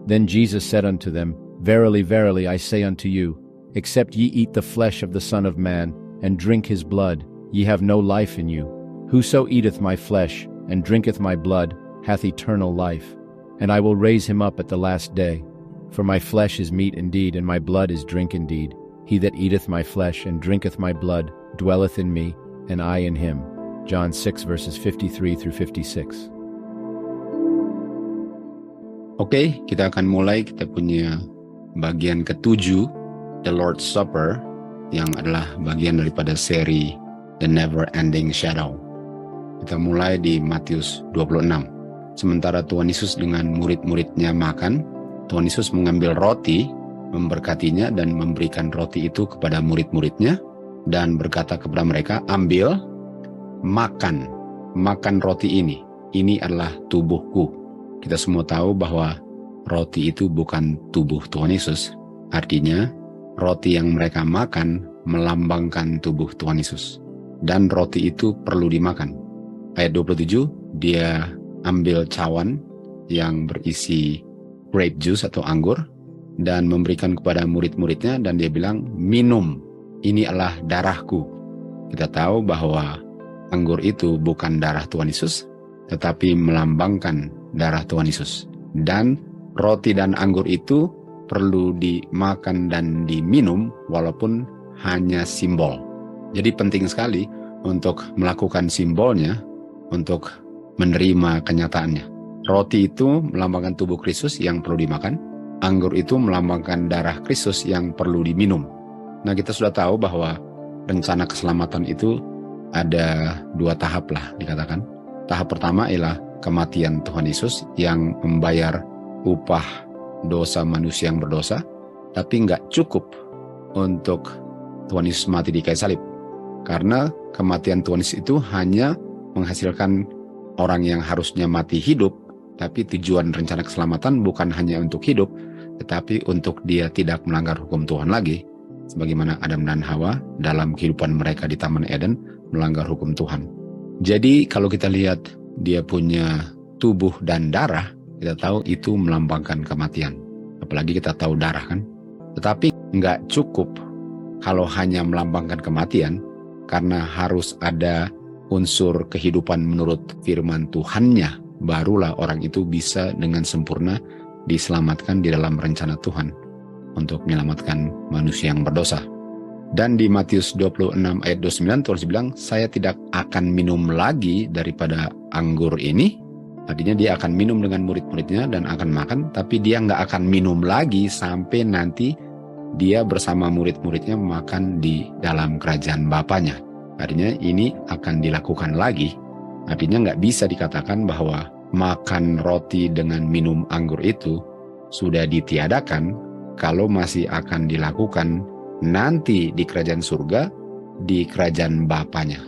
Then Jesus said unto them, Verily, verily, I say unto you, except ye eat the flesh of the Son of Man, and drink his blood, ye have no life in you. Whoso eateth my flesh, and drinketh my blood, hath eternal life, and I will raise him up at the last day. For my flesh is meat indeed, and my blood is drink indeed. He that eateth my flesh, and drinketh my blood, dwelleth in me, and I in him. John 6 verses 53 through 56. Oke, kita akan mulai. Kita punya bagian ke-7, The Lord's Supper, yang adalah bagian daripada seri The Never Ending Shadow. Kita mulai di Matius 26. Sementara Tuhan Yesus dengan murid-muridnya makan, Tuhan Yesus mengambil roti, memberkatinya dan memberikan roti itu kepada murid-muridnya, dan berkata kepada mereka, ambil, makan roti ini adalah tubuhku. Kita semua tahu bahwa roti itu bukan tubuh Tuhan Yesus. Artinya, roti yang mereka makan melambangkan tubuh Tuhan Yesus. Dan roti itu perlu dimakan. Ayat 27, dia ambil cawan yang berisi grape juice atau anggur dan memberikan kepada murid-muridnya, dan dia bilang, minum, ini adalah darahku. Kita tahu bahwa anggur itu bukan darah Tuhan Yesus, tetapi melambangkan darah Tuhan Yesus. Dan roti dan anggur itu perlu dimakan dan diminum walaupun hanya simbol. Jadi penting sekali untuk melakukan simbolnya, untuk menerima kenyataannya. Roti itu melambangkan tubuh Kristus yang perlu dimakan. Anggur itu melambangkan darah Kristus yang perlu diminum. Nah, kita sudah tahu bahwa rencana keselamatan itu ada 2 tahap lah dikatakan. Tahap pertama ialah kematian Tuhan Yesus yang membayar upah dosa manusia yang berdosa, tapi nggak cukup untuk Tuhan Yesus mati di kayu salib. Karena kematian Tuhan Yesus itu hanya menghasilkan orang yang harusnya mati hidup, tapi tujuan rencana keselamatan bukan hanya untuk hidup, tetapi untuk dia tidak melanggar hukum Tuhan lagi, sebagaimana Adam dan Hawa dalam kehidupan mereka di Taman Eden melanggar hukum Tuhan. Jadi kalau kita lihat dia punya tubuh dan darah, kita tahu itu melambangkan kematian. Apalagi kita tahu darah kan. Tetapi nggak cukup kalau hanya melambangkan kematian, karena harus ada unsur kehidupan menurut firman Tuhannya. Barulah orang itu bisa dengan sempurna diselamatkan di dalam rencana Tuhan untuk menyelamatkan manusia yang berdosa. Dan di Matius 26 ayat 29 Tuhan bilang, saya tidak akan minum lagi daripada anggur ini. Artinya dia akan minum dengan murid-muridnya dan akan makan, tapi dia nggak akan minum lagi sampai nanti dia bersama murid-muridnya makan di dalam kerajaan Bapanya. Artinya ini akan dilakukan lagi. Artinya nggak bisa dikatakan bahwa makan roti dengan minum anggur itu sudah ditiadakan kalau masih akan dilakukan nanti di kerajaan surga, di kerajaan Bapanya.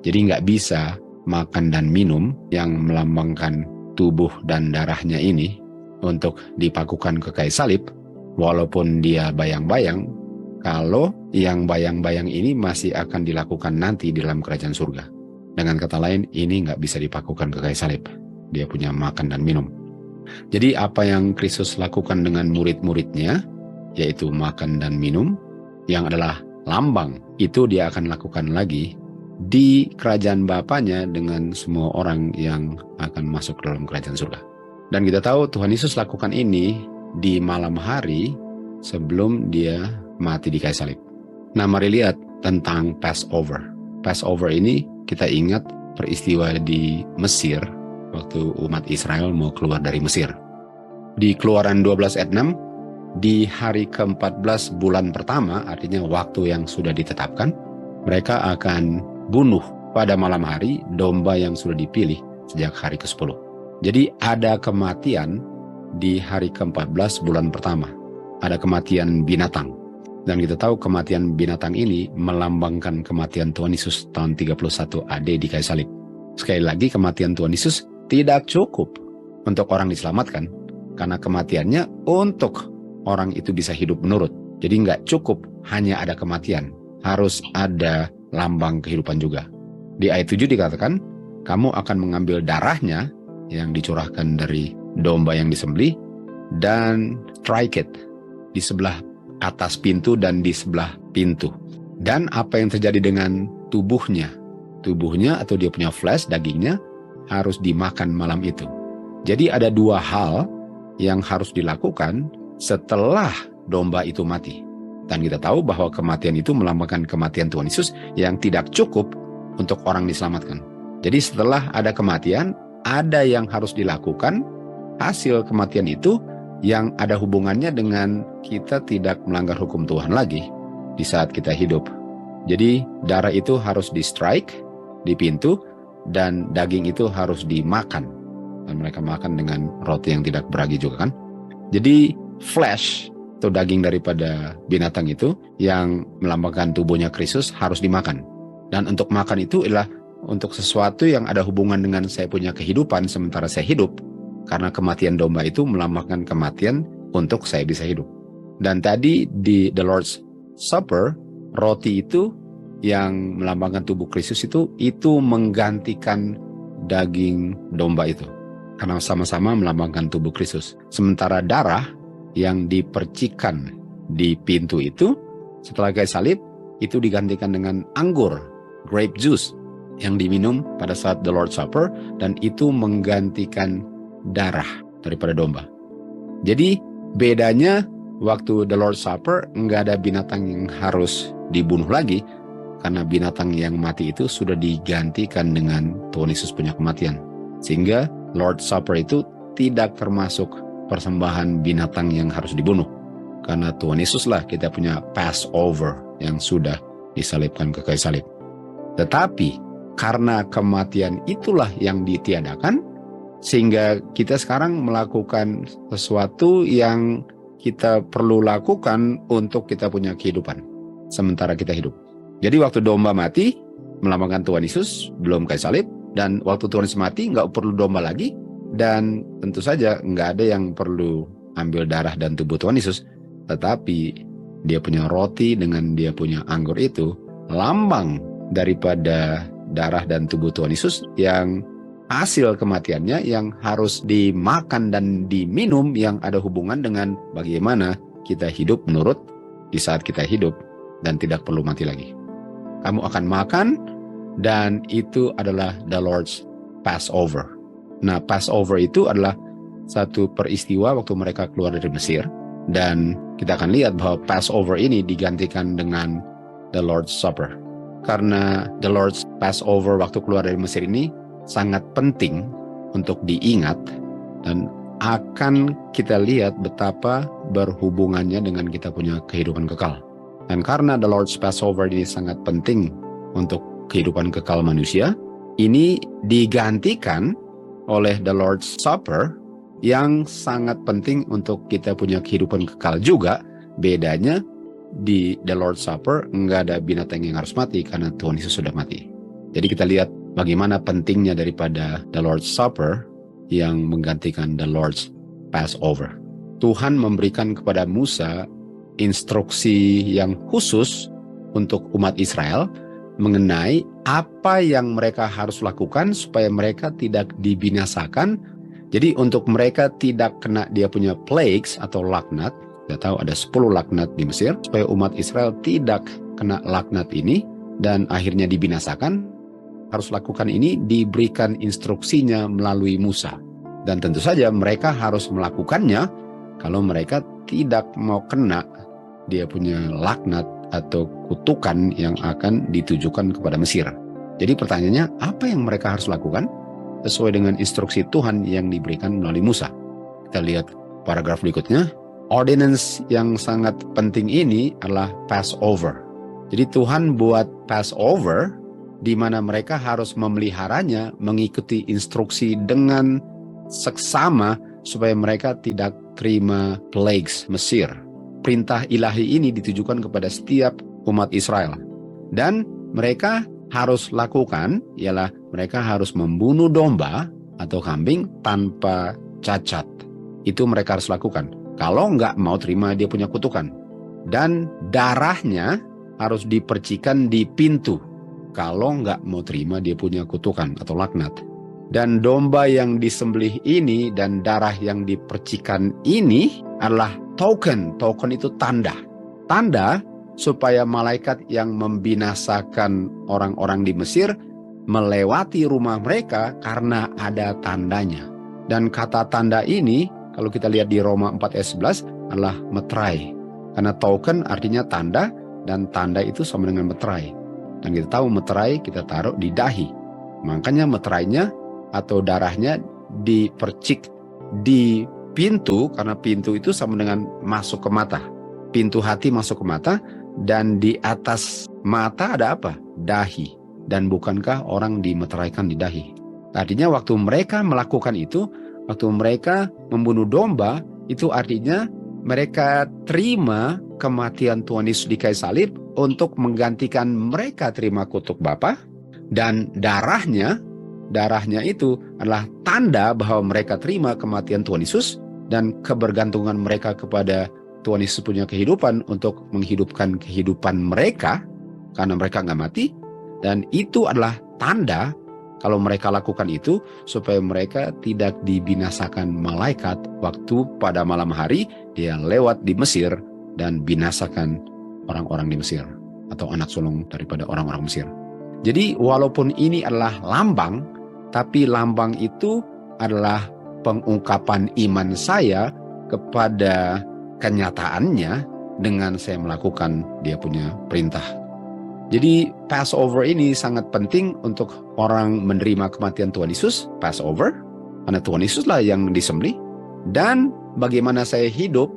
Jadi nggak bisa makan dan minum yang melambangkan tubuh dan darahnya ini untuk dipakukan ke kayu salib, walaupun dia bayang-bayang, kalau yang bayang-bayang ini masih akan dilakukan nanti di dalam kerajaan surga. Dengan kata lain, ini nggak bisa dipakukan ke kayu salib. Dia punya makan dan minum. Jadi apa yang Kristus lakukan dengan murid-muridnya, yaitu makan dan minum, yang adalah lambang, itu dia akan lakukan lagi di kerajaan Bapanya dengan semua orang yang akan masuk dalam kerajaan surga. Dan kita tahu Tuhan Yesus lakukan ini di malam hari sebelum dia mati di kayu salib. Nah, mari lihat tentang Passover. Passover ini kita ingat peristiwa di Mesir waktu umat Israel mau keluar dari Mesir. Di Keluaran 12 ayat 6, di hari ke-14 bulan pertama, artinya waktu yang sudah ditetapkan, mereka akan bunuh pada malam hari domba yang sudah dipilih sejak hari ke-10. Jadi ada kematian di hari ke-14 bulan pertama. Ada kematian binatang. Dan kita tahu kematian binatang ini melambangkan kematian Tuhan Yesus tahun 31 AD di kayu salib. Sekali lagi, kematian Tuhan Yesus tidak cukup untuk orang diselamatkan, karena kematiannya untuk orang itu bisa hidup menurut. Jadi nggak cukup hanya ada kematian, harus ada lambang kehidupan juga. Di ayat 7 dikatakan, kamu akan mengambil darahnya yang dicurahkan dari domba yang disembelih dan strike it di sebelah atas pintu dan di sebelah pintu. Dan apa yang terjadi dengan tubuhnya? Tubuhnya atau dia punya flesh, dagingnya, harus dimakan malam itu. Jadi ada dua hal yang harus dilakukan setelah domba itu mati. Dan kita tahu bahwa kematian itu melambangkan kematian Tuhan Yesus yang tidak cukup untuk orang diselamatkan. Jadi setelah ada kematian, ada yang harus dilakukan. Hasil kematian itu yang ada hubungannya dengan kita tidak melanggar hukum Tuhan lagi di saat kita hidup. Jadi darah itu harus di-strike di pintu dan daging itu harus dimakan. Dan mereka makan dengan roti yang tidak beragi juga kan. Jadi flesh atau daging daripada binatang itu yang melambangkan tubuhnya Kristus harus dimakan. Dan untuk makan itu adalah untuk sesuatu yang ada hubungan dengan saya punya kehidupan sementara saya hidup. Karena kematian domba itu melambangkan kematian untuk saya bisa hidup. Dan tadi di The Lord's Supper, roti itu yang melambangkan tubuh Kristus itu menggantikan daging domba itu. Karena sama-sama melambangkan tubuh Kristus. Sementara darah yang dipercikan di pintu itu setelah kayu salib itu digantikan dengan anggur, grape juice yang diminum pada saat The Lord's Supper, dan itu menggantikan darah daripada domba. Jadi bedanya waktu The Lord's Supper nggak ada binatang yang harus dibunuh lagi karena binatang yang mati itu sudah digantikan dengan Tuhan Yesus punya kematian. Sehingga Lord's Supper itu tidak termasuk persembahan binatang yang harus dibunuh. Karena Tuhan Yesuslah kita punya Passover yang sudah disalibkan ke kayu salib. Tetapi karena kematian itulah yang ditiadakan, sehingga kita sekarang melakukan sesuatu yang kita perlu lakukan untuk kita punya kehidupan sementara kita hidup. Jadi waktu domba mati melambangkan Tuhan Yesus belum kayu salib, dan waktu Tuhan Yesus mati nggak perlu domba lagi, dan tentu saja nggak ada yang perlu ambil darah dan tubuh Tuhan Yesus, tetapi dia punya roti dengan dia punya anggur itu lambang daripada darah dan tubuh Tuhan Yesus yang hasil kematiannya yang harus dimakan dan diminum, yang ada hubungan dengan bagaimana kita hidup menurut di saat kita hidup dan tidak perlu mati lagi. Kamu akan makan, dan itu adalah the Lord's Passover. Nah, Passover itu adalah satu peristiwa waktu mereka keluar dari Mesir, dan kita akan lihat bahwa Passover ini digantikan dengan the Lord's Supper. Karena the Lord's Passover waktu keluar dari Mesir ini sangat penting untuk diingat, dan akan kita lihat betapa berhubungannya dengan kita punya kehidupan kekal. Dan karena the Lord's Passover ini sangat penting untuk kehidupan kekal manusia, ini digantikan oleh the Lord's Supper yang sangat penting untuk kita punya kehidupan kekal juga. Bedanya di the Lord's Supper nggak ada binatang yang harus mati karena Tuhan Yesus sudah mati. Jadi kita lihat bagaimana pentingnya daripada the Lord's Supper yang menggantikan the Lord's Passover. Tuhan memberikan kepada Musa instruksi yang khusus untuk umat Israel mengenai apa yang mereka harus lakukan supaya mereka tidak dibinasakan. Jadi untuk mereka tidak kena dia punya plagues atau laknat. Kita tahu ada 10 laknat di Mesir, supaya umat Israel tidak kena laknat ini dan akhirnya dibinasakan. Harus lakukan ini diberikan instruksinya melalui Musa. Dan tentu saja mereka harus melakukannya kalau mereka tidak mau kena dia punya laknat atau kutukan yang akan ditujukan kepada Mesir. Jadi pertanyaannya, apa yang mereka harus lakukan sesuai dengan instruksi Tuhan yang diberikan melalui Musa? Kita lihat paragraf berikutnya. Ordinance yang sangat penting ini adalah Passover. Jadi Tuhan buat Passover di mana mereka harus memeliharanya, mengikuti instruksi dengan seksama supaya mereka tidak terima plagues Mesir. Perintah ilahi ini ditujukan kepada setiap umat Israel. Dan mereka harus lakukan, ialah mereka harus membunuh domba atau kambing tanpa cacat. Itu mereka harus lakukan. Kalau nggak mau terima dia punya kutukan. Dan darahnya harus dipercikan di pintu. Kalau nggak mau terima dia punya kutukan atau laknat. Dan domba yang disembelih ini dan darah yang dipercikan ini adalah token. Token itu tanda. Tanda supaya malaikat yang membinasakan orang-orang di Mesir melewati rumah mereka karena ada tandanya. Dan kata tanda ini, kalau kita lihat di Roma 4 ayat 11, adalah meterai. Karena token artinya tanda, dan tanda itu sama dengan meterai. Dan kita tahu meterai kita taruh di dahi. Makanya meterainya atau darahnya dipercik di pintu, karena pintu itu sama dengan masuk ke mata. Pintu hati masuk ke mata, dan di atas mata ada apa? Dahi. Dan bukankah orang dimeteraikan di dahi? Artinya waktu mereka melakukan itu, waktu mereka membunuh domba, itu artinya mereka terima kematian Tuhan Yesus di kayu salib untuk menggantikan mereka terima kutuk Bapa, dan darahnya itu adalah tanda bahwa mereka terima kematian Tuhan Yesus dan kebergantungan mereka kepada Tuhan Yesus punya kehidupan untuk menghidupkan kehidupan mereka karena mereka nggak mati. Dan itu adalah tanda kalau mereka lakukan itu supaya mereka tidak dibinasakan malaikat waktu pada malam hari dia lewat di Mesir dan binasakan orang-orang di Mesir atau anak sulung daripada orang-orang Mesir. Jadi walaupun ini adalah lambang, tapi lambang itu adalah pengungkapan iman saya kepada kenyataannya dengan saya melakukan dia punya perintah. Jadi Passover ini sangat penting untuk orang menerima kematian Tuhan Yesus, Passover, karena Tuhan Yesuslah yang disembelih. Dan bagaimana saya hidup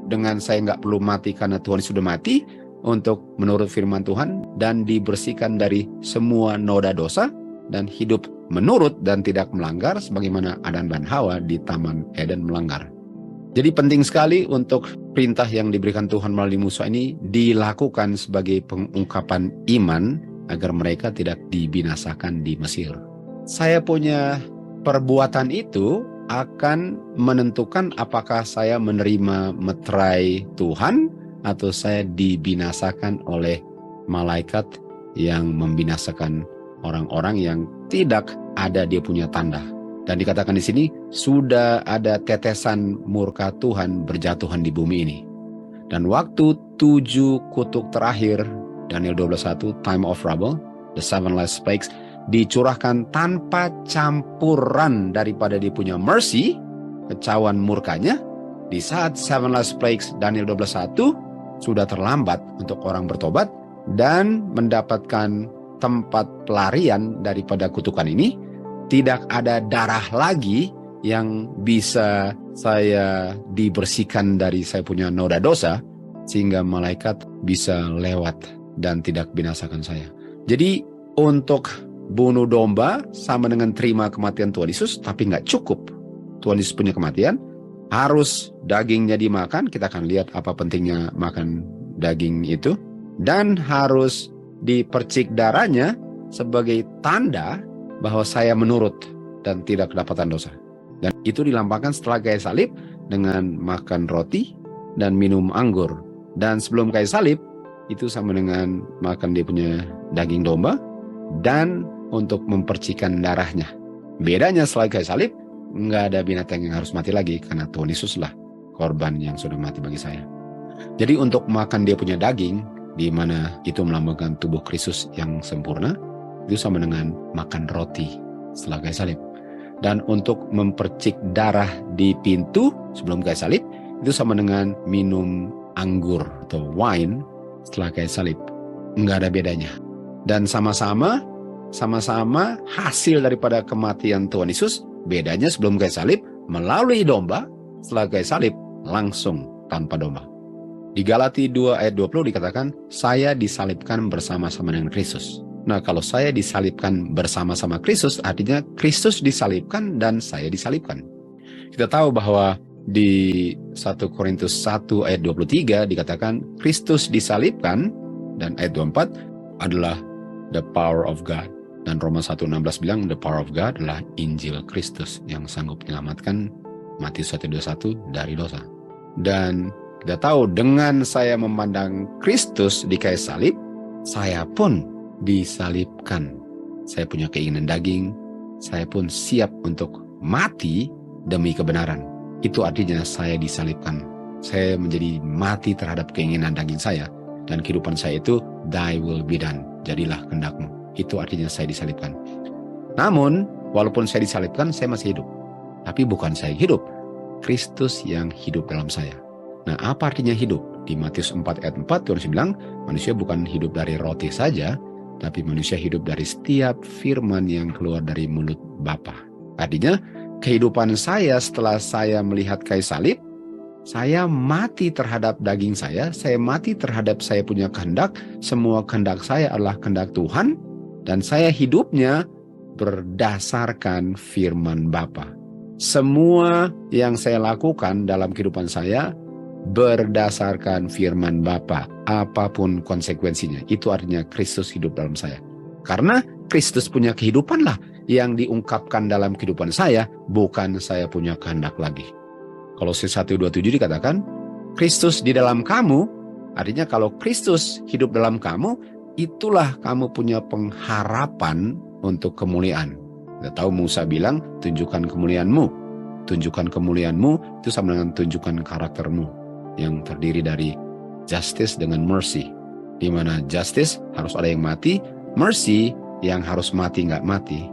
dengan saya nggak perlu mati karena Tuhan sudah mati, untuk menurut firman Tuhan dan dibersihkan dari semua noda dosa dan hidup menurut dan tidak melanggar sebagaimana Adam dan Hawa di Taman Eden melanggar. Jadi penting sekali untuk perintah yang diberikan Tuhan melalui Musa ini dilakukan sebagai pengungkapan iman agar mereka tidak dibinasakan di Mesir. Saya punya perbuatan itu akan menentukan apakah saya menerima meterai Tuhan atau saya dibinasakan oleh malaikat yang membinasakan orang-orang yang tidak ada dia punya tanda. Dan dikatakan di sini, sudah ada tetesan murka Tuhan berjatuhan di bumi ini. Dan waktu 7 kutuk terakhir, Daniel 12:1, time of trouble, the 7 last plagues, dicurahkan tanpa campuran daripada dia punya mercy, kecauan murkanya. Di saat 7 last plagues, Daniel 12:1, sudah terlambat untuk orang bertobat dan mendapatkan tempat pelarian daripada kutukan ini. Tidak ada darah lagi yang bisa saya dibersihkan dari saya punya noda dosa, sehingga malaikat bisa lewat dan tidak binasakan saya. Jadi untuk bunuh domba sama dengan terima kematian Tuhan Yesus, tapi nggak cukup. Tuhan Yesus punya kematian, harus dagingnya dimakan. Kita akan lihat apa pentingnya makan daging itu. Dan harus dipercik darahnya sebagai tanda bahwa saya menurut dan tidak kedapatan dosa. Dan itu dilambangkan setelah kayu salib dengan makan roti dan minum anggur. Dan sebelum kayu salib itu sama dengan makan dia punya daging domba dan untuk mempercikan darahnya. Bedanya setelah kayu salib, nggak ada binatang yang harus mati lagi karena Tuhan Yesuslah korban yang sudah mati bagi saya. Jadi untuk makan dia punya daging, di mana itu melambangkan tubuh Kristus yang sempurna, itu sama dengan makan roti setelah kayu salib. Dan untuk mempercik darah di pintu sebelum kayu salib, itu sama dengan minum anggur atau wine setelah kayu salib. Nggak ada bedanya. Dan sama-sama hasil daripada kematian Tuhan Yesus. Bedanya sebelum kayu salib melalui domba, setelah kayu salib langsung tanpa domba. Di Galati 2 ayat 20 dikatakan, saya disalibkan bersama-sama dengan Kristus. Nah, kalau saya disalibkan bersama-sama Kristus, artinya Kristus disalibkan dan saya disalibkan. Kita tahu bahwa di 1 Korintus 1 ayat 23 dikatakan, Kristus disalibkan, dan ayat 24 adalah the power of God. Dan Roma 1:16 bilang the power of God adalah Injil Kristus yang sanggup menyelamatkan Matius 1:21 dari dosa. Dan kita tahu dengan saya memandang Kristus di kayu salib, saya pun disalibkan. Saya punya keinginan daging, saya pun siap untuk mati demi kebenaran. Itu artinya saya disalibkan. Saya menjadi mati terhadap keinginan daging saya. Dan kehidupan saya itu, thy will be done. Jadilah kehendakmu. Itu artinya saya disalibkan. Namun, walaupun saya disalibkan, saya masih hidup. Tapi bukan saya hidup. Kristus yang hidup dalam saya. Nah, apa artinya hidup? Di Matius 4 ayat 4, Tuhan bilang, manusia bukan hidup dari roti saja, tapi manusia hidup dari setiap firman yang keluar dari mulut Bapa. Artinya, kehidupan saya setelah saya melihat kayu salib, saya mati terhadap daging saya mati terhadap saya punya kehendak, semua kehendak saya adalah kehendak Tuhan, dan saya hidupnya berdasarkan firman Bapa. Semua yang saya lakukan dalam kehidupan saya berdasarkan firman Bapa, apapun konsekuensinya. Itu artinya Kristus hidup dalam saya. Karena Kristus punya kehidupan lah yang diungkapkan dalam kehidupan saya, bukan saya punya kehendak lagi. Kolose 1:27 dikatakan, Kristus di dalam kamu, artinya kalau Kristus hidup dalam kamu, itulah kamu punya pengharapan untuk kemuliaan. Kita tahu Musa bilang, tunjukkan kemuliaanmu. Tunjukkan kemuliaanmu itu sama dengan tunjukkan karaktermu, yang terdiri dari justice dengan mercy. Di mana justice harus ada yang mati, mercy yang harus mati nggak mati,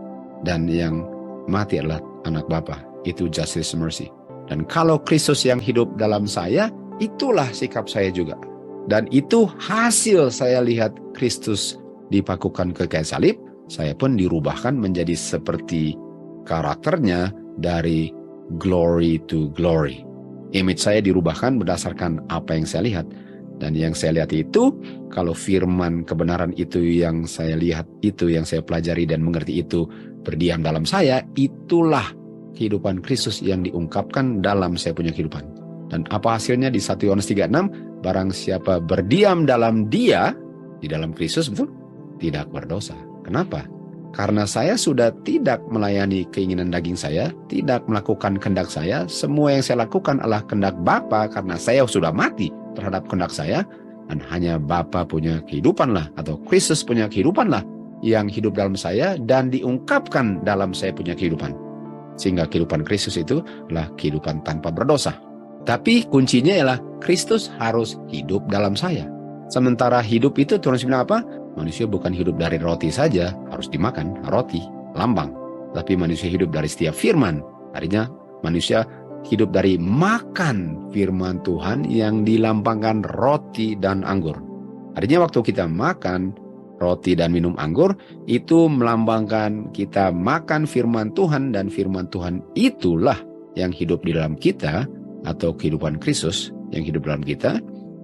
dan yang mati adalah anak Bapa. Itu justice mercy. Dan kalau Kristus yang hidup dalam saya, itulah sikap saya juga. Dan itu hasil saya lihat Kristus dipakukan ke kayu salib, saya pun dirubahkan menjadi seperti karakternya dari glory to glory. Image saya dirubahkan berdasarkan apa yang saya lihat. Dan yang saya lihat itu, kalau firman kebenaran itu yang saya lihat, itu yang saya pelajari dan mengerti itu berdiam dalam saya, itulah kehidupan Kristus yang diungkapkan dalam saya punya kehidupan. Dan apa hasilnya di 1 Yohanes 3:6? Barang siapa berdiam dalam Dia, di dalam Kristus, betul? Tidak berdosa. Kenapa? Karena saya sudah tidak melayani keinginan daging saya, tidak melakukan kehendak saya. Semua yang saya lakukan adalah kehendak Bapa, karena saya sudah mati terhadap kehendak saya, dan hanya Bapa punya kehidupan lah, atau Kristus punya kehidupan lah, yang hidup dalam saya dan diungkapkan dalam saya punya kehidupan. Sehingga kehidupan Kristus itu adalah kehidupan tanpa berdosa. Tapi kuncinya ialah Kristus harus hidup dalam saya. Sementara hidup itu Tuhan bilang apa? Manusia bukan hidup dari roti saja, harus dimakan, roti, lambang. Tapi manusia hidup dari setiap firman. Artinya manusia hidup dari makan firman Tuhan yang dilambangkan roti dan anggur. Artinya waktu kita makan roti dan minum anggur, itu melambangkan kita makan firman Tuhan, dan firman Tuhan itulah yang hidup di dalam kita, atau kehidupan Kristus yang hidup dalam kita.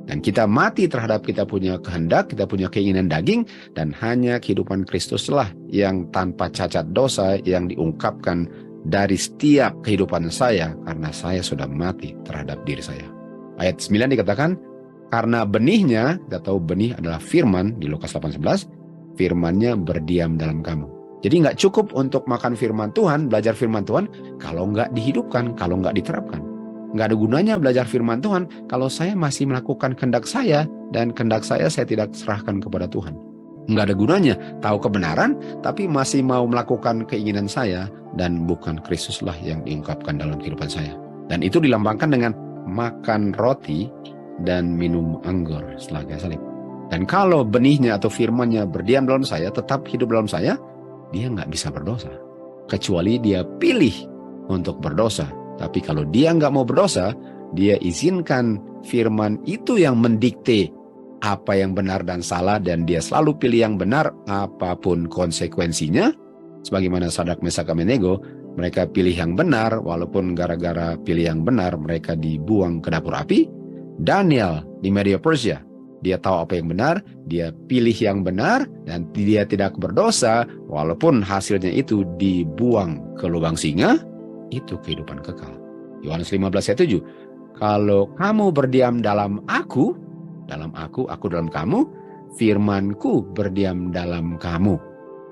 Dan kita mati terhadap kita punya kehendak, kita punya keinginan daging, dan hanya kehidupan Kristuslah yang tanpa cacat dosa yang diungkapkan dari setiap kehidupan saya, karena saya sudah mati terhadap diri saya. Ayat 9 dikatakan, karena benihnya, kita tahu benih adalah firman di Lukas 8:11, firmannya berdiam dalam kamu. Jadi nggak cukup untuk makan firman Tuhan, belajar firman Tuhan, kalau nggak dihidupkan, kalau nggak diterapkan. Nggak ada gunanya belajar firman Tuhan kalau saya masih melakukan kehendak saya, dan kehendak saya tidak serahkan kepada Tuhan. Nggak ada gunanya tahu kebenaran tapi masih mau melakukan keinginan saya, dan bukan Kristuslah yang diungkapkan dalam kehidupan saya. Dan itu dilambangkan dengan makan roti dan minum anggur setelah kayu salib. Dan kalau benihnya atau firmannya berdiam dalam saya, tetap hidup dalam saya, dia nggak bisa berdosa. Kecuali dia pilih untuk berdosa. Tapi kalau dia nggak mau berdosa, dia izinkan firman itu yang mendikte apa yang benar dan salah, dan dia selalu pilih yang benar apapun konsekuensinya. Sebagaimana Sadrak, Mesak, Abednego, mereka pilih yang benar, walaupun gara-gara pilih yang benar mereka dibuang ke dapur api. Daniel di Media Persia, dia tahu apa yang benar, dia pilih yang benar, dan dia tidak berdosa, walaupun hasilnya itu dibuang ke lubang singa. Itu kehidupan kekal. Yohanes 15 ayat 7. Kalau kamu berdiam dalam aku dalam kamu, firmanku berdiam dalam kamu.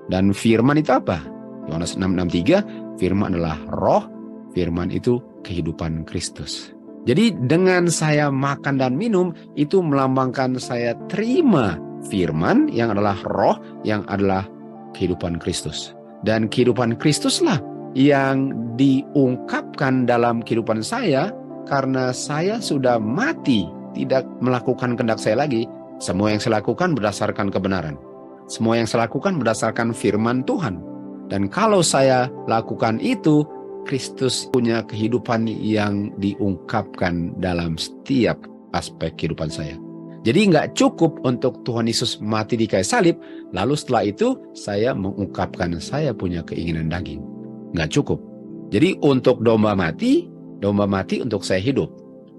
Dan firman itu apa? Yohanes 6:3, firman adalah roh, firman itu kehidupan Kristus. Jadi dengan saya makan dan minum, itu melambangkan saya terima firman yang adalah roh, yang adalah kehidupan Kristus. Dan kehidupan Kristuslah yang diungkapkan dalam kehidupan saya karena saya sudah mati, tidak melakukan kehendak saya lagi. Semua yang saya lakukan berdasarkan kebenaran. Semua yang saya lakukan berdasarkan firman Tuhan. Dan kalau saya lakukan itu, Kristus punya kehidupan yang diungkapkan dalam setiap aspek kehidupan saya. Jadi nggak cukup untuk Tuhan Yesus mati di kayu salib, lalu setelah itu saya mengungkapkan saya punya keinginan daging. Nggak cukup. Jadi untuk domba mati untuk saya hidup.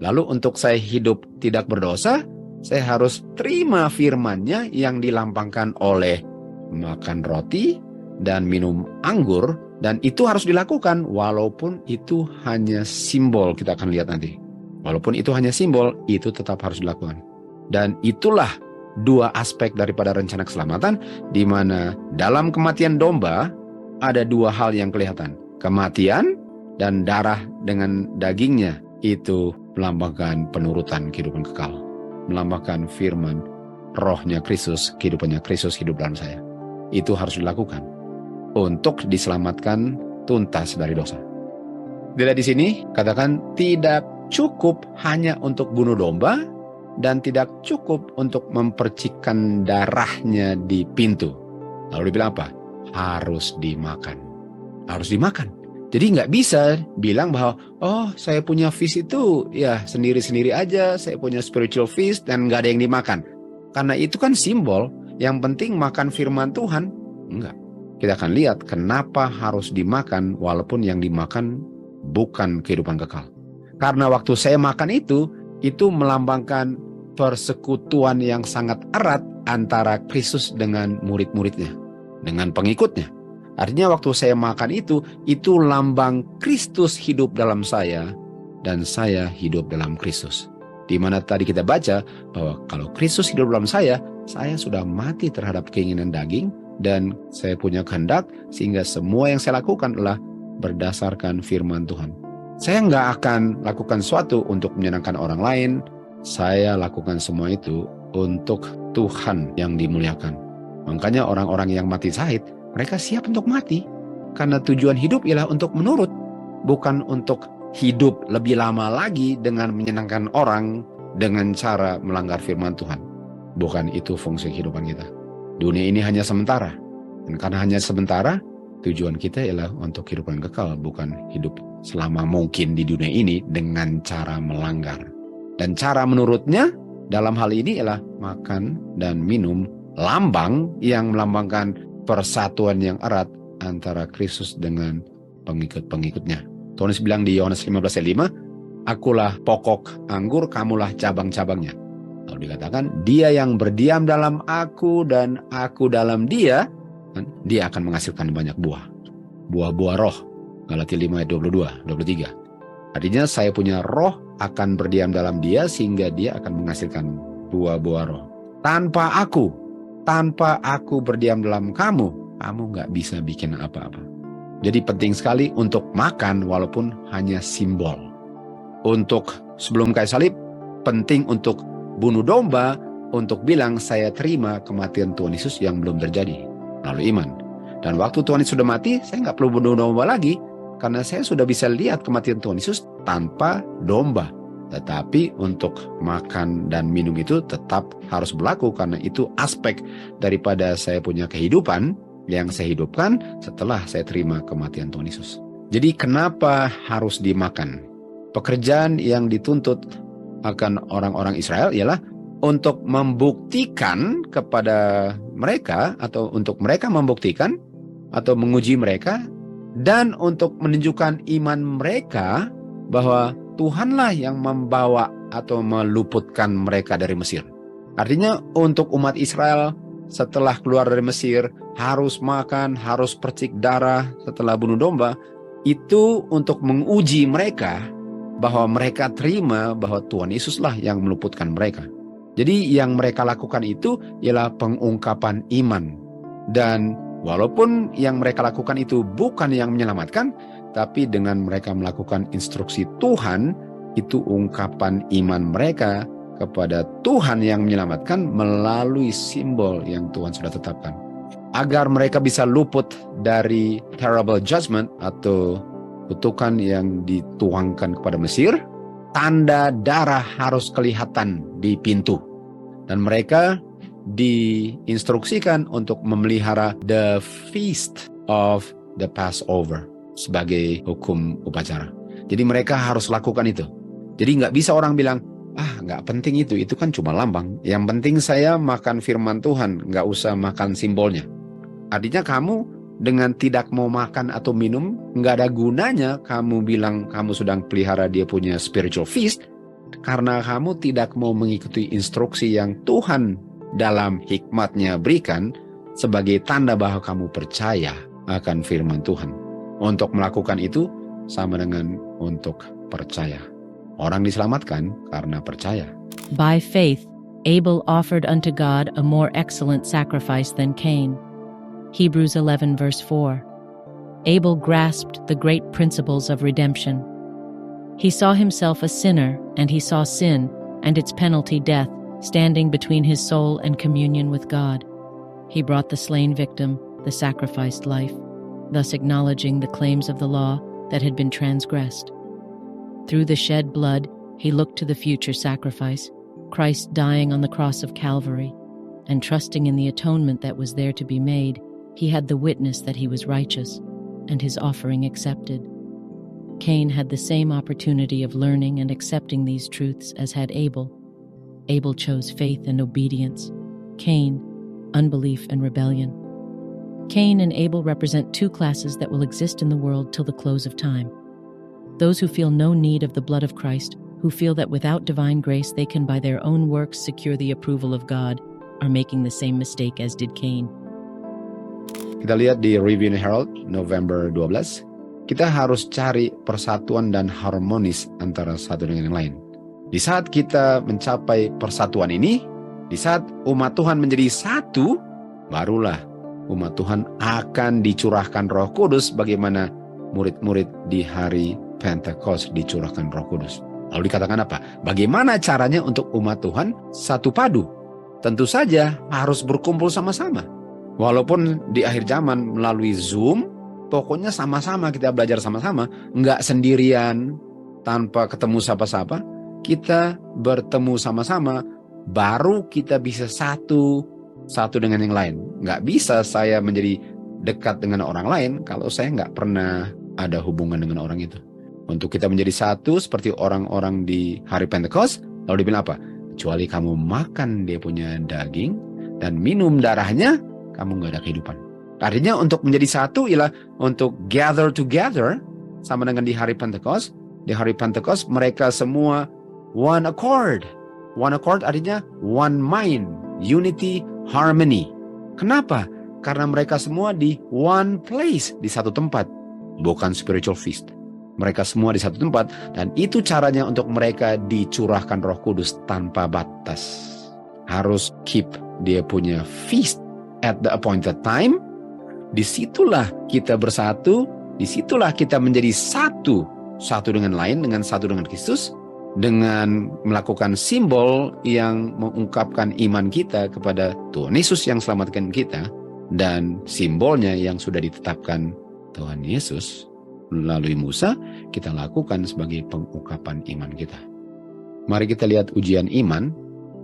Lalu untuk saya hidup tidak berdosa, saya harus terima firman-Nya yang dilambangkan oleh makan roti dan minum anggur, dan itu harus dilakukan walaupun itu hanya simbol. Kita akan lihat nanti. Walaupun itu hanya simbol, itu tetap harus dilakukan. Dan itulah dua aspek daripada rencana keselamatan, di mana dalam kematian domba ada dua hal yang kelihatan. Kematian dan darah dengan dagingnya itu melambangkan penurutan kehidupan kekal. Melambangkan firman rohnya Kristus, kehidupannya Kristus hidup dalam saya. Itu harus dilakukan untuk diselamatkan tuntas dari dosa. Dilihat di sini, katakan tidak cukup hanya untuk bunuh domba, dan tidak cukup untuk mempercikkan darahnya di pintu. Lalu dibilang apa? Harus dimakan. Harus dimakan. Jadi nggak bisa bilang bahwa, oh saya punya feast itu ya sendiri-sendiri aja, saya punya spiritual feast dan nggak ada yang dimakan. Karena itu kan simbol, yang penting makan firman Tuhan. Enggak. Kita akan lihat kenapa harus dimakan walaupun yang dimakan bukan kehidupan kekal. Karena waktu saya makan itu melambangkan persekutuan yang sangat erat antara Kristus dengan murid-muridnya, dengan pengikutnya. Artinya waktu saya makan itu lambang Kristus hidup dalam saya, dan saya hidup dalam Kristus. Di mana tadi kita baca bahwa kalau Kristus hidup dalam saya sudah mati terhadap keinginan daging, dan saya punya kehendak, sehingga semua yang saya lakukan adalah berdasarkan firman Tuhan. Saya nggak akan lakukan sesuatu untuk menyenangkan orang lain. Saya lakukan semua itu untuk Tuhan yang dimuliakan. Makanya orang-orang yang mati syahid, mereka siap untuk mati. Karena tujuan hidup ialah untuk menurut, bukan untuk hidup lebih lama lagi dengan menyenangkan orang dengan cara melanggar firman Tuhan. Bukan itu fungsi kehidupan kita. Dunia ini hanya sementara. Dan karena hanya sementara, tujuan kita ialah untuk kehidupan kekal, bukan hidup selama mungkin di dunia ini dengan cara melanggar. Dan cara menurutnya dalam hal ini ialah makan dan minum lambang yang melambangkan persatuan yang erat antara Kristus dengan pengikut-pengikutnya. Tuhan Yesus bilang di Yohanes 15 ayat 5, akulah pokok anggur, kamulah cabang-cabangnya. Lalu dikatakan, dia yang berdiam dalam aku dan aku dalam dia akan menghasilkan banyak buah. Buah-buah roh. Galatia 5 ayat 22, 23. Artinya saya punya roh akan berdiam dalam dia sehingga dia akan menghasilkan buah-buah roh. Tanpa aku berdiam dalam kamu nggak bisa bikin apa-apa. Jadi penting sekali untuk makan walaupun hanya simbol. Untuk sebelum kayu salib, penting untuk bunuh domba, untuk bilang saya terima kematian Tuhan Yesus yang belum terjadi. Lalu iman. Dan waktu Tuhan Yesus sudah mati, saya nggak perlu bunuh domba lagi. Karena saya sudah bisa lihat kematian Tuhan Yesus tanpa domba. Tetapi untuk makan dan minum itu tetap harus berlaku, karena itu aspek daripada saya punya kehidupan yang saya hidupkan setelah saya terima kematian Tuhan Yesus. Jadi kenapa harus dimakan? Pekerjaan yang dituntut akan orang-orang Israel ialah untuk membuktikan kepada mereka, atau untuk mereka membuktikan atau menguji mereka, dan untuk menunjukkan iman mereka bahwa Tuhanlah yang membawa atau meluputkan mereka dari Mesir. Artinya untuk umat Israel setelah keluar dari Mesir harus makan, harus percik darah setelah bunuh domba, itu untuk menguji mereka bahwa mereka terima bahwa Tuhan Yesuslah yang meluputkan mereka. Jadi yang mereka lakukan itu ialah pengungkapan iman. Dan walaupun yang mereka lakukan itu bukan yang menyelamatkan, tapi dengan mereka melakukan instruksi Tuhan, itu ungkapan iman mereka kepada Tuhan yang menyelamatkan melalui simbol yang Tuhan sudah tetapkan. agar mereka bisa luput dari terrible judgment atau kutukan yang dituangkan kepada Mesir, tanda darah harus kelihatan di pintu. Dan mereka diinstruksikan untuk memelihara the feast of the Passover sebagai hukum upacara. Jadi mereka harus lakukan itu. Jadi nggak bisa orang bilang, nggak penting itu kan cuma lambang. Yang penting saya makan firman Tuhan, nggak usah makan simbolnya. Artinya kamu dengan tidak mau makan atau minum, nggak ada gunanya kamu bilang kamu sedang pelihara dia punya spiritual feast, karena kamu tidak mau mengikuti instruksi yang Tuhan dalam hikmatnya berikan sebagai tanda bahwa kamu percaya akan firman Tuhan. Untuk melakukan itu sama dengan untuk percaya. Orang diselamatkan karena percaya. By faith, Abel offered unto God a more excellent sacrifice than Cain. Hebrews 11 verse 4. Abel grasped the great principles of redemption. He saw himself a sinner, and he saw sin and its penalty death standing between his soul and communion with God. He brought the slain victim, the sacrificed life, thus acknowledging the claims of the law that had been transgressed. Through the shed blood, he looked to the future sacrifice, Christ dying on the cross of Calvary, and trusting in the atonement that was there to be made, he had the witness that he was righteous, and his offering accepted. Cain had the same opportunity of learning and accepting these truths as had Abel. Abel chose faith and obedience. Cain, unbelief and rebellion. Cain and Abel represent two classes that will exist in the world till the close of time. Those who feel no need of the blood of Christ, who feel that without divine grace they can by their own works secure the approval of God, are making the same mistake as did Cain. Kita lihat di Review and Herald November 12, kita harus cari persatuan dan harmonis antara satu dengan yang lain. Di saat kita mencapai persatuan ini, di saat umat Tuhan menjadi satu, barulah umat Tuhan akan dicurahkan Roh Kudus bagaimana murid-murid di hari Pentecost dicurahkan Roh Kudus. Lalu dikatakan apa? Bagaimana caranya untuk umat Tuhan satu padu? Tentu saja harus berkumpul sama-sama. Walaupun di akhir zaman melalui Zoom, pokoknya sama-sama kita belajar sama-sama, nggak sendirian, tanpa ketemu siapa-siapa, kita bertemu sama-sama, baru kita bisa satu dengan yang lain. Nggak bisa saya menjadi dekat dengan orang lain kalau saya nggak pernah ada hubungan dengan orang itu. Untuk kita menjadi satu seperti orang-orang di hari Pentecost, lalu dibilang apa? Kecuali kamu makan dia punya daging dan minum darahnya, kamu nggak ada kehidupan. Artinya untuk menjadi satu ialah untuk gather together, sama dengan di hari Pentecost. Di hari Pentecost mereka semua one accord. One accord artinya one mind, unity, harmony. Kenapa? Karena mereka semua di one place, di satu tempat. Bukan spiritual feast. Mereka semua di satu tempat, dan itu caranya untuk mereka dicurahkan Roh Kudus tanpa batas. Harus keep dia punya feast at the appointed time. Disitulah kita bersatu, disitulah kita menjadi satu dengan lain, dengan satu dengan Kristus, dengan melakukan simbol yang mengungkapkan iman kita kepada Tuhan Yesus yang selamatkan kita, dan simbolnya yang sudah ditetapkan Tuhan Yesus melalui Musa, kita lakukan sebagai pengungkapan iman kita. Mari kita lihat ujian iman,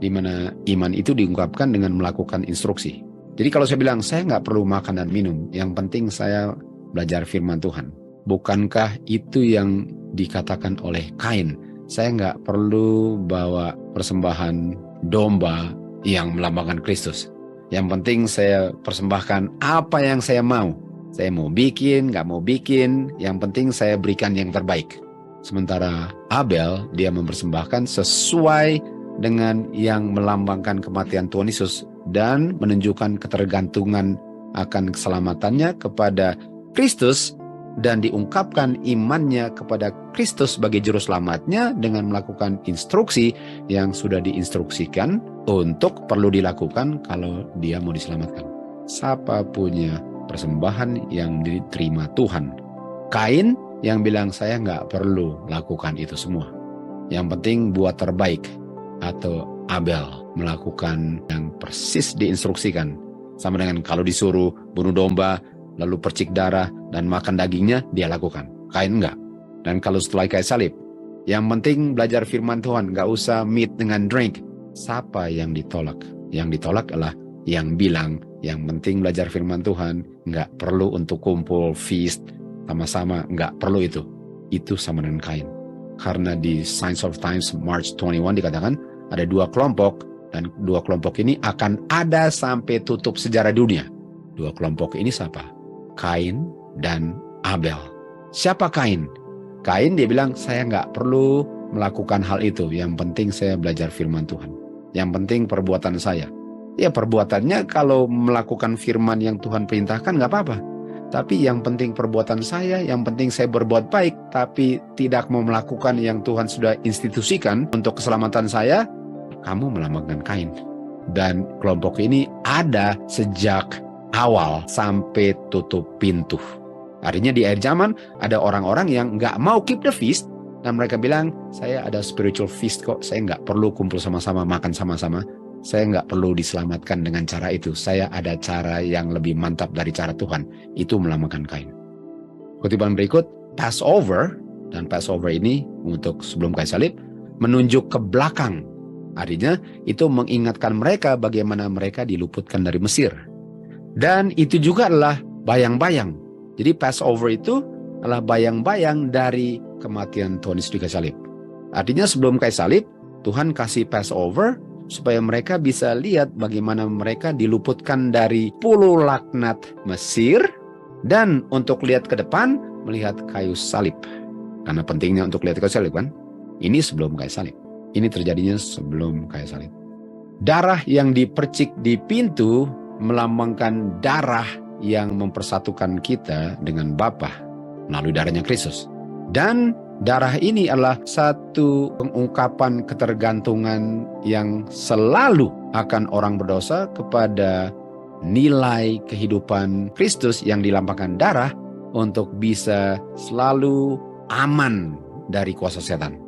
di mana iman itu diungkapkan dengan melakukan instruksi. Jadi kalau saya bilang, saya nggak perlu makan dan minum, yang penting saya belajar firman Tuhan. Bukankah itu yang dikatakan oleh Kain? Saya nggak perlu bawa persembahan domba yang melambangkan Kristus. Yang penting saya persembahkan apa yang saya mau. Saya mau bikin, nggak mau bikin, yang penting saya berikan yang terbaik. Sementara Abel, dia mempersembahkan sesuai dengan yang melambangkan kematian Tuhan Yesus dan menunjukkan ketergantungan akan keselamatannya kepada Kristus, dan diungkapkan imannya kepada Kristus sebagai juru selamatnya dengan melakukan instruksi yang sudah diinstruksikan untuk perlu dilakukan kalau dia mau diselamatkan. Siapa punya persembahan yang diterima Tuhan? Kain yang bilang, saya nggak perlu lakukan itu semua, yang penting buat terbaik. Atau Abel melakukan yang persis diinstruksikan, Sama dengan kalau disuruh bunuh domba, lalu percik darah dan makan dagingnya, dia lakukan. Kain enggak. Dan kalau setelah kayu salib, yang penting belajar firman Tuhan, enggak usah meat dengan drink. Siapa yang ditolak? Yang ditolak adalah yang bilang, yang penting belajar firman Tuhan, enggak perlu untuk kumpul, feast, sama-sama, enggak perlu itu. Itu sama dengan Kain. Karena di Signs of Times March 21 dikatakan, ada dua kelompok, dan dua kelompok ini akan ada sampai tutup sejarah dunia. Dua kelompok ini siapa? Kain dan Abel. Siapa Kain? Kain dia bilang, saya nggak perlu melakukan hal itu. Yang penting saya belajar firman Tuhan. Yang penting perbuatan saya. Ya perbuatannya kalau melakukan firman yang Tuhan perintahkan nggak apa-apa. Tapi yang penting perbuatan saya, yang penting saya berbuat baik, tapi tidak mau melakukan yang Tuhan sudah institusikan untuk keselamatan saya, kamu melambangkan Kain. Dan kelompok ini ada sejak awal sampai tutup pintu. Artinya di akhir zaman ada orang-orang yang nggak mau keep the feast, dan mereka bilang, saya ada spiritual feast kok, saya nggak perlu kumpul sama-sama, makan sama-sama, saya nggak perlu diselamatkan dengan cara itu, saya ada cara yang lebih mantap dari cara Tuhan. Itu melambangkan Kain. Kutipan berikut, Passover, dan Passover ini untuk sebelum kayu salib, menunjuk ke belakang. Artinya itu mengingatkan mereka bagaimana mereka diluputkan dari Mesir. Dan itu juga adalah bayang-bayang. Jadi Passover itu adalah bayang-bayang dari kematian Tuhan Yesus di kayu salib. Artinya sebelum kayu salib, Tuhan kasih Passover supaya mereka bisa lihat bagaimana mereka diluputkan dari 10 laknat Mesir, dan untuk lihat ke depan, melihat kayu salib. Karena pentingnya untuk lihat kayu salib kan, ini sebelum kayu salib. Ini terjadinya sebelum kayu salib. Darah yang dipercik di pintu melambangkan darah yang mempersatukan kita dengan Bapa melalui darahnya Kristus. Dan darah ini adalah satu pengungkapan ketergantungan yang selalu akan orang berdosa kepada nilai kehidupan Kristus yang dilambangkan darah untuk bisa selalu aman dari kuasa setan.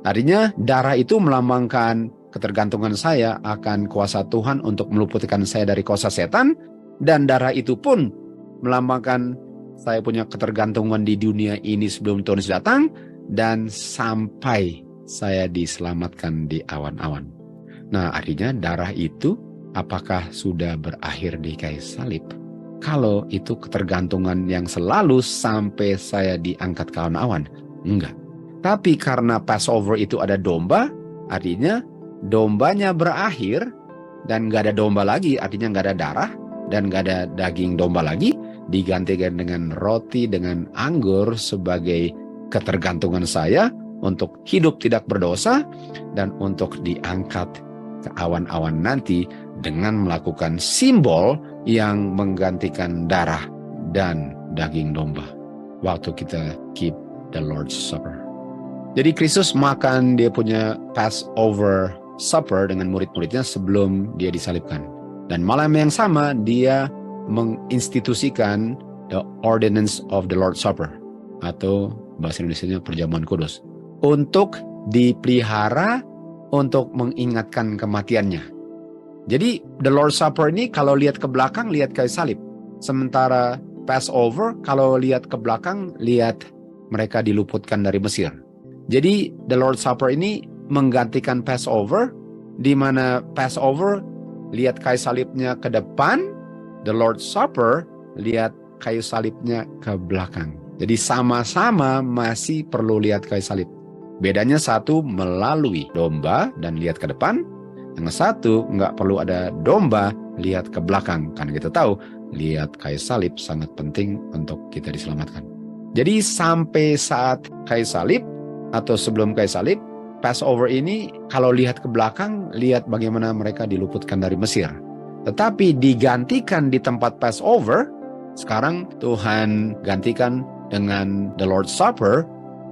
Artinya darah itu melambangkan ketergantungan saya akan kuasa Tuhan untuk meluputkan saya dari kuasa setan, dan darah itu pun melambangkan saya punya ketergantungan di dunia ini sebelum Tuhan datang, dan sampai saya diselamatkan di awan-awan. Nah, artinya darah itu apakah sudah berakhir di kayu salib? Kalau itu ketergantungan yang selalu sampai saya diangkat ke awan-awan, enggak. Tapi karena Passover itu ada domba, artinya dombanya berakhir dan nggak ada domba lagi, artinya nggak ada darah dan nggak ada daging domba lagi, digantikan dengan roti dengan anggur sebagai ketergantungan saya untuk hidup tidak berdosa dan untuk diangkat ke awan-awan nanti dengan melakukan simbol yang menggantikan darah dan daging domba waktu kita keep the Lord's Supper. Jadi Kristus makan dia punya Passover Supper dengan murid-muridnya sebelum dia disalibkan. Dan malam yang sama dia menginstitusikan the ordinance of the Lord's Supper, atau bahasa Indonesianya perjamuan kudus, untuk dipelihara untuk mengingatkan kematiannya. Jadi the Lord's Supper ini kalau lihat ke belakang lihat kayu salib. Sementara Passover kalau lihat ke belakang lihat mereka diluputkan dari Mesir. Jadi the Lord's Supper ini menggantikan Passover, di mana Passover lihat kayu salibnya ke depan, the Lord's Supper lihat kayu salibnya ke belakang. Jadi sama-sama masih perlu lihat kayu salib. Bedanya satu melalui domba dan lihat ke depan, yang satu nggak perlu ada domba lihat ke belakang. Karena kita tahu lihat kayu salib sangat penting untuk kita diselamatkan. Jadi sampai saat kayu salib atau sebelum kayu salib, Passover ini kalau lihat ke belakang, lihat bagaimana mereka diluputkan dari Mesir. Tetapi digantikan di tempat Passover, sekarang Tuhan gantikan dengan the Lord's Supper,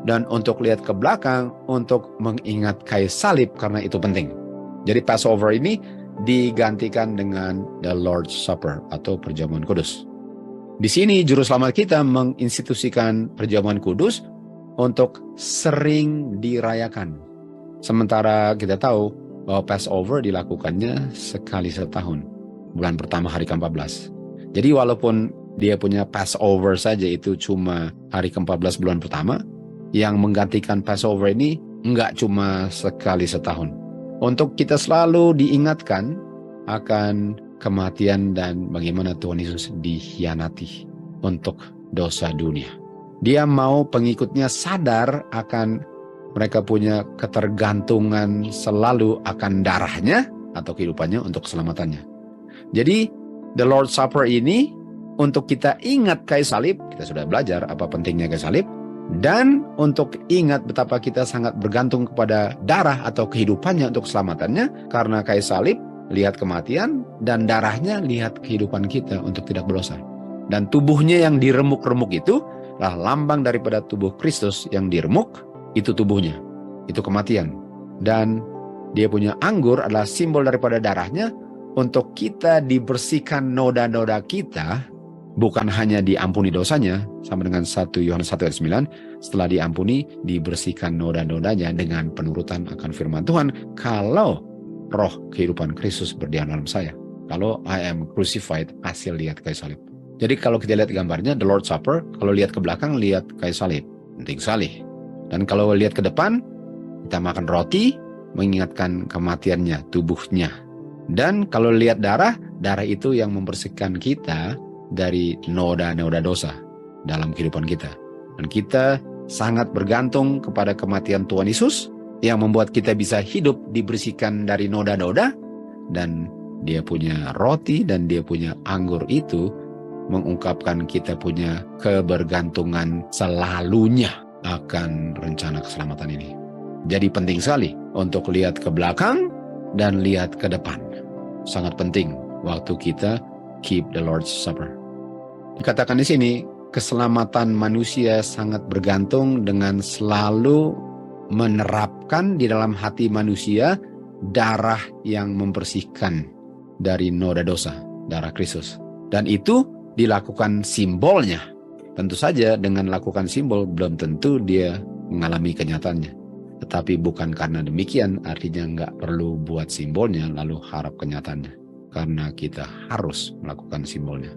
dan untuk lihat ke belakang, untuk mengingat kayu salib karena itu penting. Jadi Passover ini digantikan dengan the Lord's Supper atau perjamuan kudus. Di sini Juru Selamat kita menginstitusikan perjamuan kudus untuk sering dirayakan. Sementara kita tahu bahwa Passover dilakukannya sekali setahun. bulan pertama hari ke-14. Jadi walaupun dia punya Passover saja itu cuma hari ke-14 bulan pertama, yang menggantikan Passover ini enggak cuma sekali setahun. Untuk kita selalu diingatkan akan kematian dan bagaimana Tuhan Yesus dikhianati untuk dosa dunia. Dia mau pengikutnya sadar akan mereka punya ketergantungan selalu akan darahnya atau kehidupannya untuk keselamatannya. Jadi the Lord's Supper ini untuk kita ingat kayu salib, kita sudah belajar apa pentingnya kayu salib, dan untuk ingat betapa kita sangat bergantung kepada darah atau kehidupannya untuk keselamatannya, karena kayu salib lihat kematian dan darahnya lihat kehidupan kita untuk tidak berdosa. Dan tubuhnya yang diremuk-remuk itu adalah lambang daripada tubuh Kristus yang diremuk, itu tubuhnya, itu kematian. Dan dia punya anggur adalah simbol daripada darahnya untuk kita dibersihkan noda-noda kita, bukan hanya diampuni dosanya, sama dengan 1 Yohanes 1 ayat 9, setelah diampuni, dibersihkan noda-nodanya dengan penurutan akan firman Tuhan, kalau roh kehidupan Kristus berdiam dalam saya. Kalau I am crucified, hasil lihat kayu salib. Jadi kalau kita lihat gambarnya, the Lord's Supper, kalau lihat ke belakang, lihat kayu salib. Penting sekali. Dan kalau lihat ke depan, kita makan roti, mengingatkan kematiannya, tubuhnya. Dan kalau lihat darah, darah itu yang membersihkan kita dari noda-noda dosa dalam kehidupan kita. Dan kita sangat bergantung kepada kematian Tuhan Yesus yang membuat kita bisa hidup dibersihkan dari noda-noda. Dan dia punya roti dan dia punya anggur itu mengungkapkan kita punya kebergantungan selalunya akan rencana keselamatan ini. Jadi penting sekali untuk lihat ke belakang dan lihat ke depan. Sangat penting waktu kita keep the Lord's Supper. Dikatakan di sini, keselamatan manusia sangat bergantung dengan selalu menerapkan di dalam hati manusia darah yang membersihkan dari noda dosa, darah Kristus. Dan itu dilakukan simbolnya. Tentu saja dengan lakukan simbol belum tentu dia mengalami kenyataannya. Tetapi bukan karena demikian artinya nggak perlu buat simbolnya lalu harap kenyataannya. Karena kita harus melakukan simbolnya.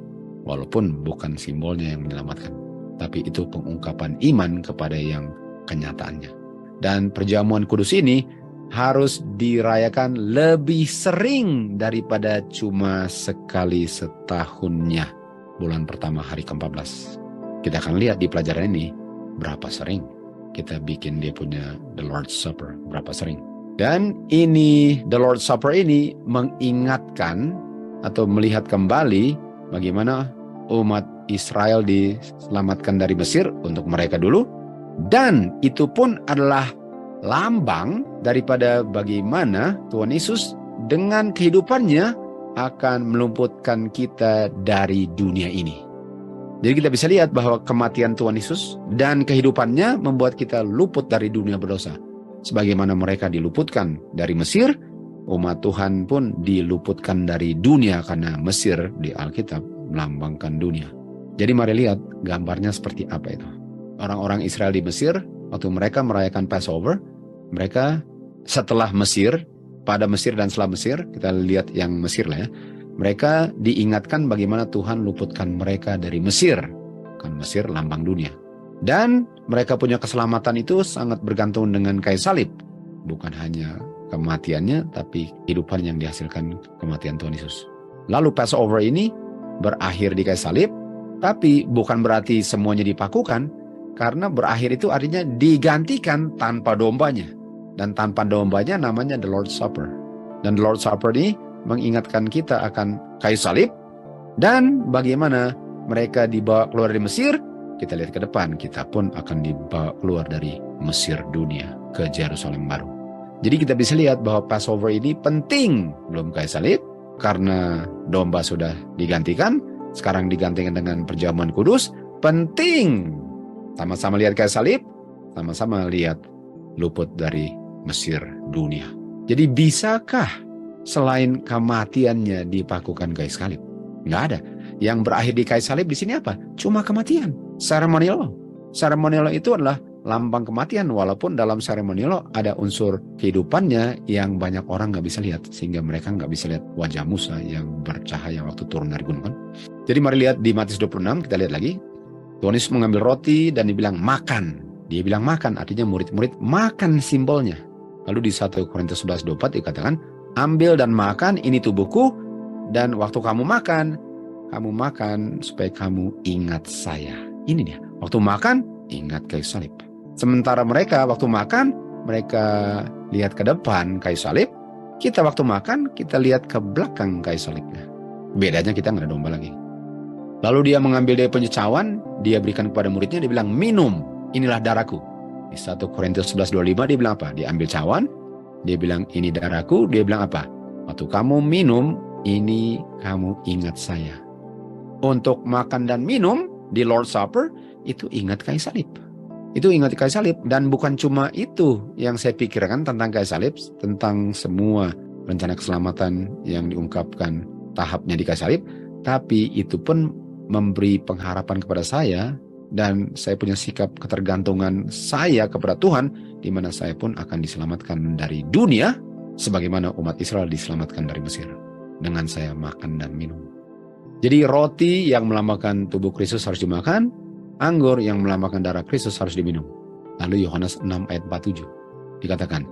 Walaupun bukan simbolnya yang menyelamatkan. Tapi itu pengungkapan iman kepada yang kenyataannya. Dan perjamuan kudus ini harus dirayakan lebih sering daripada cuma sekali setahunnya. Bulan pertama hari ke-14. Kita akan lihat di pelajaran ini berapa sering kita bikin dia punya the Lord's Supper, berapa sering. Dan ini the Lord's Supper ini mengingatkan atau melihat kembali bagaimana umat Israel diselamatkan dari Mesir untuk mereka dulu. Dan itu pun adalah lambang daripada bagaimana Tuhan Yesus dengan kehidupannya akan meluputkan kita dari dunia ini. Jadi kita bisa lihat bahwa kematian Tuhan Yesus dan kehidupannya membuat kita luput dari dunia berdosa. Sebagaimana mereka diluputkan dari Mesir, umat Tuhan pun diluputkan dari dunia karena Mesir di Alkitab melambangkan dunia. Jadi mari lihat gambarnya seperti apa itu. Orang-orang Israel di Mesir, waktu mereka merayakan Passover, mereka setelah Mesir, pada Mesir dan setelah Mesir, kita lihat yang Mesir lah ya, mereka diingatkan bagaimana Tuhan luputkan mereka dari Mesir. Kan Mesir lambang dunia. Dan mereka punya keselamatan itu sangat bergantung dengan kayu salib. Bukan hanya kematiannya, tapi kehidupan yang dihasilkan kematian Tuhan Yesus. Lalu Passover ini berakhir di kayu salib, tapi bukan berarti semuanya dipakukan, karena berakhir itu artinya digantikan tanpa dombanya. Dan tanpa dombanya namanya the Lord's Supper. Dan the Lord's Supper ini mengingatkan kita akan kayu salib dan bagaimana mereka dibawa keluar dari Mesir. Kita lihat ke depan, kita pun akan dibawa keluar dari Mesir dunia ke Yerusalem baru. Jadi kita bisa lihat bahwa Passover ini penting, belum kayu salib, karena domba sudah digantikan, sekarang digantikan dengan perjamuan kudus, penting. Sama-sama lihat kayu salib, sama-sama lihat luput dari Mesir dunia. Jadi bisakah selain kematiannya dipakukan kayu salib? Nggak ada. Yang berakhir di kayu salib di sini apa? Cuma kematian. Seremonial. Seremonial itu adalah lambang kematian, walaupun dalam seremonial ada unsur kehidupannya yang banyak orang nggak bisa lihat, sehingga mereka nggak bisa lihat wajah Musa yang bercahaya waktu turun dari gunung kan. Jadi mari lihat di Matius 26, kita lihat lagi. Tuhan Yesus mengambil roti dan dibilang makan. Dia bilang makan, artinya murid-murid makan simbolnya. Lalu di 1 Korintus 11:24 dikatakan, ambil dan makan, ini tubuhku, dan waktu kamu makan supaya kamu ingat saya. Ini dia, waktu makan, ingat kayu salib. Sementara mereka waktu makan, mereka lihat ke depan kayu salib. Kita waktu makan, kita lihat ke belakang kayu salibnya. Bedanya kita nggak ada domba lagi. Lalu dia mengambil dari penyecawan, dia berikan kepada muridnya, dia bilang, minum, inilah darahku. Di 1 Korintus 11:25 dia bilang apa? Dia ambil cawan, dia bilang, ini darahku, dia bilang apa? Waktu kamu minum, ini kamu ingat saya. Untuk makan dan minum di Lord's Supper, itu ingat kayu salib. Itu ingat kayu salib. Dan bukan cuma itu yang saya pikirkan tentang kayu salib, tentang semua rencana keselamatan yang diungkapkan tahapnya di kayu salib, tapi itu pun memberi pengharapan kepada saya, dan saya punya sikap ketergantungan saya kepada Tuhan, di mana saya pun akan diselamatkan dari dunia, sebagaimana umat Israel diselamatkan dari Mesir, dengan saya makan dan minum. Jadi roti yang melambangkan tubuh Kristus harus dimakan, anggur yang melambangkan darah Kristus harus diminum. Lalu Yohanes 6 ayat 47 dikatakan,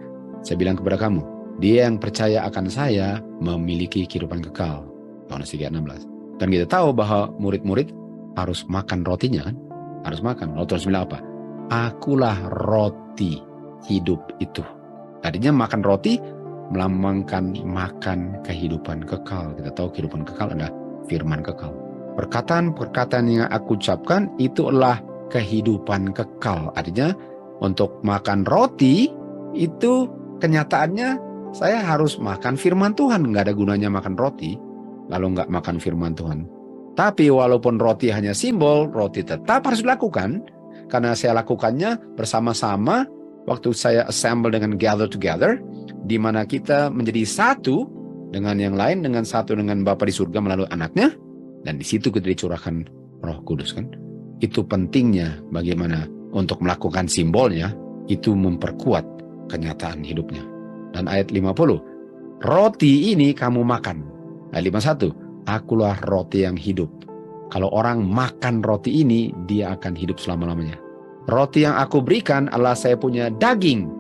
saya bilang kepada kamu, dia yang percaya akan saya memiliki kehidupan kekal. Yohanes 3:16. Dan kita tahu bahwa murid-murid harus makan rotinya kan? Harus makan. Lalu terus bilang apa? Akulah roti hidup itu. Tadinya makan roti melambangkan makan kehidupan kekal. Kita tahu kehidupan kekal adalah firman kekal. Perkataan-perkataan yang aku ucapkan itu adalah kehidupan kekal. Artinya untuk makan roti itu kenyataannya saya harus makan firman Tuhan. Nggak ada gunanya makan roti lalu nggak makan firman Tuhan. Tapi walaupun roti hanya simbol, roti tetap harus dilakukan. Karena saya lakukannya bersama-sama waktu saya assemble dengan gather together, di mana kita menjadi satu dengan yang lain, dengan satu dengan Bapa di surga melalui anaknya, dan di situ kita dicurahkan Roh Kudus kan. Itu pentingnya bagaimana untuk melakukan simbolnya, itu memperkuat kenyataan hidupnya. Dan ayat 50, roti ini kamu makan. Ayat 51, akulah roti yang hidup. Kalau orang makan roti ini, dia akan hidup selama-lamanya. Roti yang aku berikan adalah saya punya daging.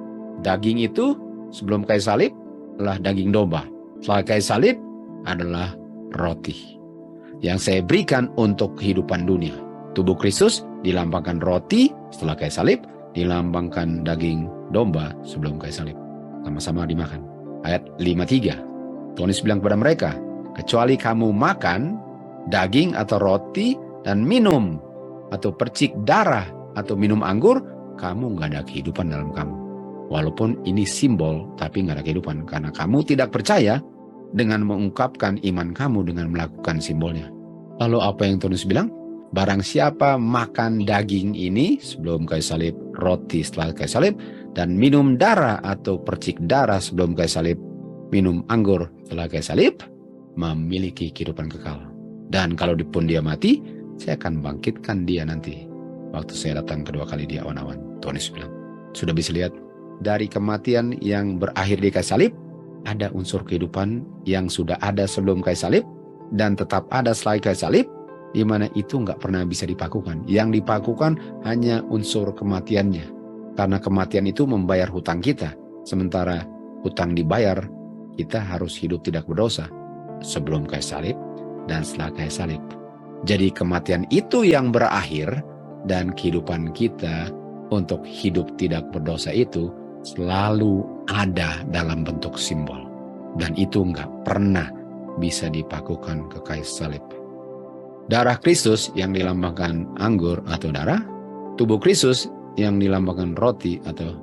Daging itu sebelum kayu salib adalah daging domba. Setelah kayu salib adalah roti yang saya berikan untuk kehidupan dunia. Tubuh Kristus dilambangkan roti setelah kayu salib, dilambangkan daging domba sebelum kayu salib. Sama-sama dimakan. Ayat 53, Tuhan Yesus bilang kepada mereka, kecuali kamu makan daging atau roti dan minum atau percik darah atau minum anggur, kamu nggak ada kehidupan dalam kamu. Walaupun ini simbol, tapi nggak ada kehidupan. Karena kamu tidak percaya dengan mengungkapkan iman kamu dengan melakukan simbolnya. Lalu apa yang Tuhan Yesus bilang? Barang siapa makan daging ini sebelum kayu salib, roti setelah kayu salib, dan minum darah atau percik darah sebelum kayu salib, minum anggur setelah kayu salib, memiliki kehidupan kekal. Dan kalau pun dia mati, saya akan bangkitkan dia nanti waktu saya datang kedua kali di awan-awan. Tuhan Yesus bilang, sudah bisa lihat dari kematian yang berakhir di kayu salib, ada unsur kehidupan yang sudah ada sebelum kayu salib dan tetap ada setelah kayu salib, di mana itu nggak pernah bisa dipakukan. Yang dipakukan hanya unsur kematiannya, karena kematian itu membayar hutang kita. Sementara hutang dibayar, kita harus hidup tidak berdosa sebelum kayu salib dan setelah kayu salib. Jadi kematian itu yang berakhir, dan kehidupan kita untuk hidup tidak berdosa itu selalu ada dalam bentuk simbol. Dan itu nggak pernah bisa dipakukan ke kayu salib. Darah Kristus yang dilambangkan anggur atau darah, tubuh Kristus yang dilambangkan roti atau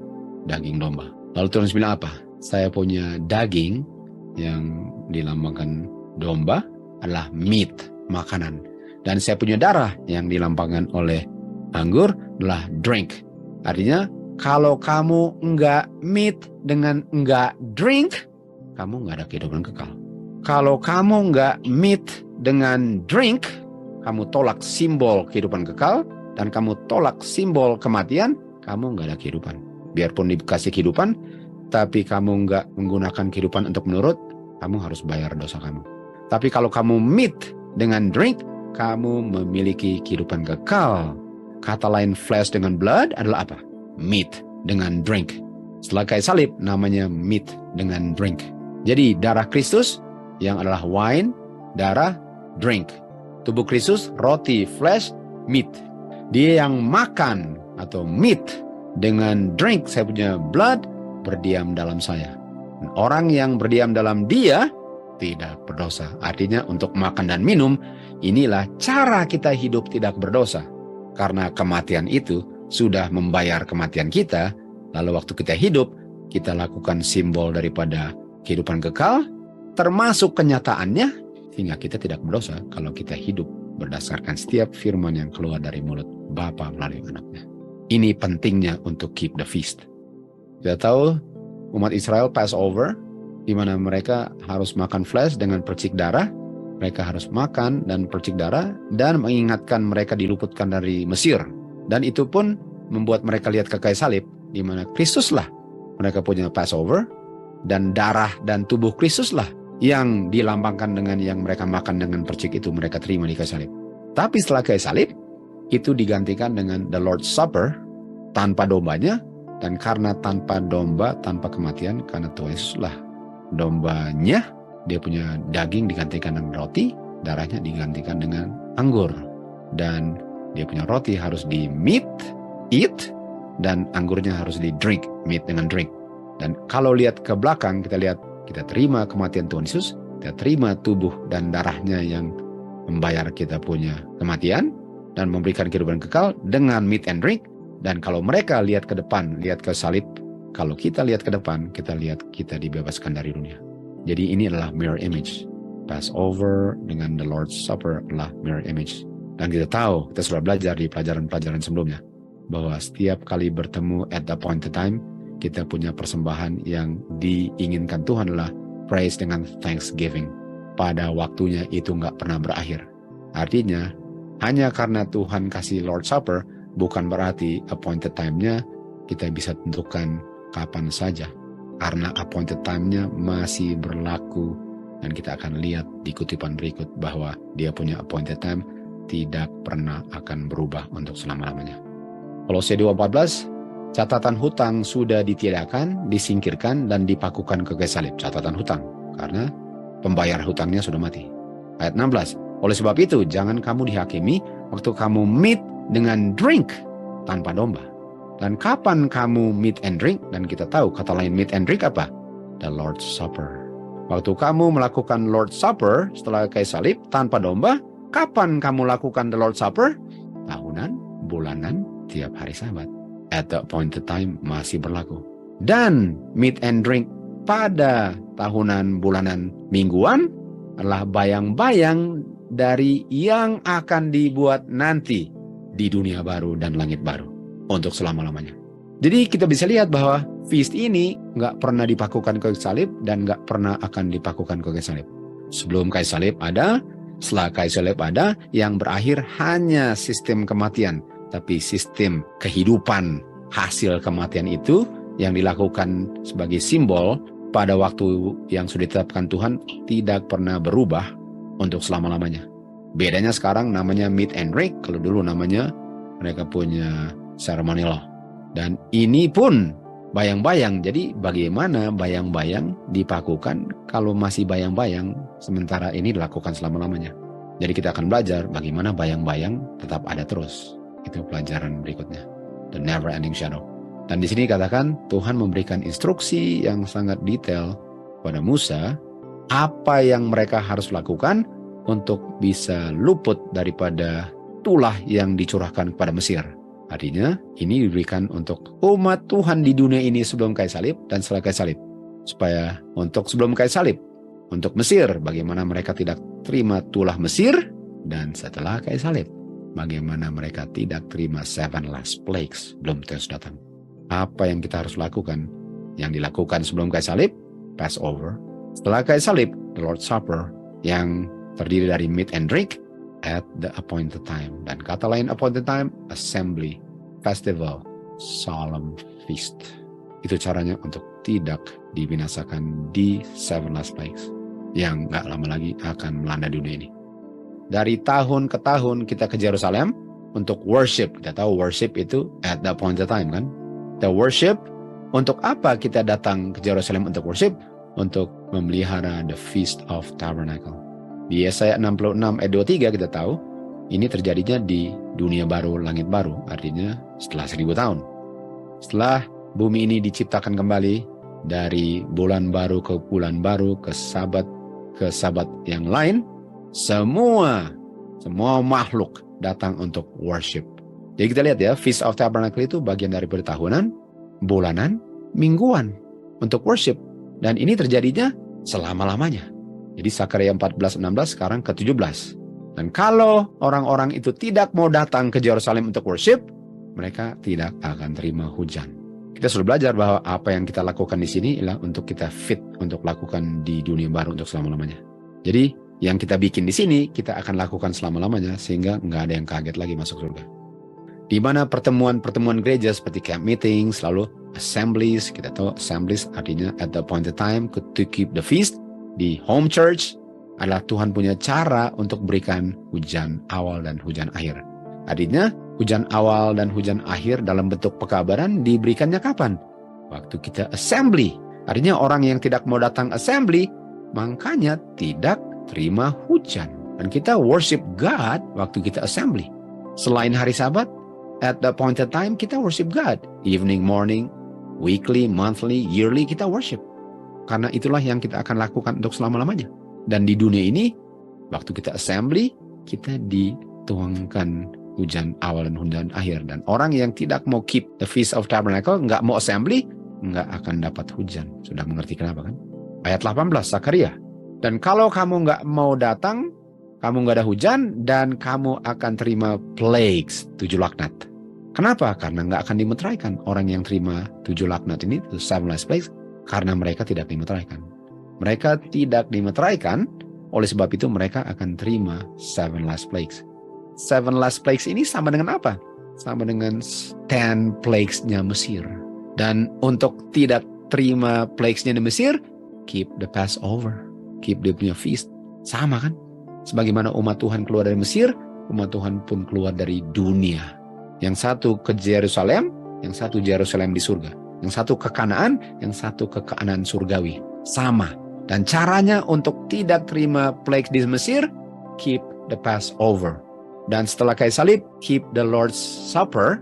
daging domba. Lalu Tuhan bilang apa? Saya punya daging yang dilambangkan domba adalah meat, makanan. Dan saya punya darah yang dilambangkan oleh anggur adalah drink. Artinya kalau kamu enggak meat dengan enggak drink, kamu enggak ada kehidupan kekal. Kalau kamu enggak meat dengan drink, kamu tolak simbol kehidupan kekal, dan kamu tolak simbol kematian, kamu nggak ada kehidupan. Biarpun dikasih kehidupan, tapi kamu nggak menggunakan kehidupan untuk menurut, kamu harus bayar dosa kamu. Tapi kalau kamu meat dengan drink, kamu memiliki kehidupan kekal. Kata lain flesh dengan blood adalah apa? Meat dengan drink. Setelah kayu salib, namanya meat dengan drink. Jadi darah Kristus yang adalah wine, darah, drink. Tubuh Kristus, roti, flesh, meat. Dia yang makan atau meat dengan drink, saya punya blood, berdiam dalam saya. Dan orang yang berdiam dalam dia tidak berdosa. Artinya untuk makan dan minum, inilah cara kita hidup tidak berdosa. Karena kematian itu sudah membayar kematian kita, lalu waktu kita hidup, kita lakukan simbol daripada kehidupan kekal, termasuk kenyataannya, sehingga kita tidak berdosa kalau kita hidup berdasarkan setiap firman yang keluar dari mulut Bapa melalui anaknya. Ini pentingnya untuk keep the feast. Kita tahu umat Israel Passover, di mana mereka harus makan flesh dengan percik darah. Mereka harus makan dan percik darah dan mengingatkan mereka diluputkan dari Mesir. Dan itu pun membuat mereka lihat ke kayu salib, di mana Kristuslah mereka punya Passover, dan darah dan tubuh Kristuslah yang dilambangkan dengan yang mereka makan dengan percik itu mereka terima di kayu salib. Tapi setelah kayu salib, itu digantikan dengan the Lord's Supper tanpa dombanya, dan karena tanpa domba, tanpa kematian, karena Tuhan Yesuslah dombanya, dia punya daging digantikan dengan roti, darahnya digantikan dengan anggur. Dan dia punya roti harus di meat, eat, dan anggurnya harus di drink, meat dengan drink. Dan kalau lihat ke belakang, kita lihat, kita terima kematian Tuhan Yesus, kita terima tubuh dan darahnya yang membayar kita punya kematian, dan memberikan kehidupan kekal dengan meat and drink. Dan kalau mereka lihat ke depan, lihat ke salib, kalau kita lihat ke depan, kita lihat kita dibebaskan dari dunia. Jadi ini adalah mirror image. Passover dengan the Lord's Supper adalah mirror image. Dan kita tahu, kita sudah belajar di pelajaran-pelajaran sebelumnya, bahwa setiap kali bertemu at the appointed time, kita punya persembahan yang diinginkan Tuhan adalah praise dengan thanksgiving. Pada waktunya itu nggak pernah berakhir. Artinya, hanya karena Tuhan kasih Lord's Supper, bukan berarti appointed time-nya kita bisa tentukan kapan saja. Karena appointed time-nya masih berlaku. Dan kita akan lihat di kutipan berikut bahwa dia punya appointed time tidak pernah akan berubah untuk selama-lamanya. Kolose 2:14, catatan hutang sudah ditiadakan, disingkirkan, dan dipakukan ke kayu salib. Catatan hutang, karena pembayar hutangnya sudah mati. Ayat 16, oleh sebab itu jangan kamu dihakimi waktu kamu meat dengan drink tanpa domba. Dan kapan kamu meat and drink? Dan kita tahu kata lain meat and drink apa? The Lord's Supper. Waktu kamu melakukan Lord's Supper setelah kayu salib tanpa domba, kapan kamu lakukan the Lord's Supper? Tahunan, bulanan, tiap hari Sabat. At the appointed time masih berlaku. Dan meat and drink pada tahunan, bulanan, mingguan adalah bayang-bayang dari yang akan dibuat nanti di dunia baru dan langit baru untuk selama-lamanya. Jadi kita bisa lihat bahwa feast ini nggak pernah dipakukan ke salib dan nggak pernah akan dipakukan ke salib. Sebelum kayu salib ada, setelah kayu salib ada, yang berakhir hanya sistem kematian, tapi sistem kehidupan hasil kematian itu yang dilakukan sebagai simbol pada waktu yang sudah ditetapkan Tuhan tidak pernah berubah untuk selama-lamanya. Bedanya sekarang namanya meat and drink, kalau dulu namanya mereka punya ceremony law. Dan ini pun bayang-bayang, jadi bagaimana bayang-bayang dipakukan kalau masih bayang-bayang sementara ini dilakukan selama-lamanya. Jadi kita akan belajar bagaimana bayang-bayang tetap ada terus. Itu pelajaran berikutnya. The never ending shadow. Dan di sini katakan Tuhan memberikan instruksi yang sangat detail pada Musa apa yang mereka harus lakukan untuk bisa luput daripada tulah yang dicurahkan kepada Mesir. Artinya ini diberikan untuk umat Tuhan di dunia ini sebelum kayu salib dan setelah kayu salib. Supaya untuk sebelum kayu salib, untuk Mesir bagaimana mereka tidak terima tulah Mesir, dan setelah kayu salib bagaimana mereka tidak terima 7 last plagues belum terus datang. Apa yang kita harus lakukan? Yang dilakukan sebelum kayu salib, Passover. Setelah kayu salib, the Lord's Supper, yang terdiri dari meat and drink at the appointed time. Dan kata lain appointed time, assembly, festival, solemn feast. Itu caranya untuk tidak dibinasakan di 7 last plagues yang gak lama lagi akan melanda dunia ini. Dari tahun ke tahun kita ke Yerusalem untuk worship. Kita tahu worship itu at the appointed time kan. The worship, untuk apa kita datang ke Yerusalem untuk worship? Untuk memelihara the Feast of Tabernacle. Di Yesaya 66 ayat 23 kita tahu, ini terjadinya di dunia baru, langit baru. Artinya setelah 1000 tahun. Setelah bumi ini diciptakan kembali, dari bulan baru ke bulan baru, ke sabat yang lain, semua makhluk datang untuk worship. Jadi kita lihat ya, Feast of Tabernacle itu bagian dari tahunan, bulanan, mingguan untuk worship. Dan ini terjadinya selama-lamanya. Jadi Zakaria 14:16 sekarang ke-17. Dan kalau orang-orang itu tidak mau datang ke Yerusalem untuk worship, mereka tidak akan terima hujan. Kita sudah belajar bahwa apa yang kita lakukan di sini ialah untuk kita fit untuk lakukan di dunia baru untuk selama-lamanya. Jadi yang kita bikin di sini kita akan lakukan selama-lamanya sehingga nggak ada yang kaget lagi masuk surga. Di mana pertemuan gereja seperti camp meeting, selalu assemblies, kita tahu assemblies artinya at the appointed time to keep the feast. Di home church adalah Tuhan punya cara untuk berikan hujan awal dan hujan akhir. Artinya hujan awal dan hujan akhir dalam bentuk pekabaran diberikannya kapan? Waktu kita assembly. Artinya orang yang tidak mau datang assembly, makanya tidak terima hujan. Dan kita worship God waktu kita assembly. Selain hari Sabat, at the appointed time kita worship God. Evening, morning, weekly, monthly, yearly kita worship. Karena itulah yang kita akan lakukan untuk selama-lamanya. Dan di dunia ini, waktu kita assembly, kita dituangkan hujan awal dan hujan akhir. Dan orang yang tidak mau keep the Feast of Tabernacle, nggak mau assembly, nggak akan dapat hujan. Sudah mengerti kenapa kan? Ayat 18, Zakaria. Dan kalau kamu nggak mau datang, kamu nggak ada hujan, dan kamu akan terima plagues, 7 laknat. Kenapa? Karena nggak akan dimeteraikan. Orang yang terima 7 laknat ini, 7 last plagues, karena mereka tidak dimeteraikan. Mereka tidak dimeteraikan, oleh sebab itu mereka akan terima 7 last plagues. 7 last plagues ini sama dengan apa? Sama dengan 10 plagues-nya Mesir. Dan untuk tidak terima plagues-nya di Mesir, keep the Passover, keep dia punya feast. Sama kan? Sebagaimana umat Tuhan keluar dari Mesir, umat Tuhan pun keluar dari dunia. Yang satu ke Yerusalem, yang satu Yerusalem di surga. Yang satu ke Kanaan, yang satu ke Kanaan surgawi. Sama. Dan caranya untuk tidak terima plagues di Mesir, keep the Passover. Dan setelah kayu salib, keep the Lord's Supper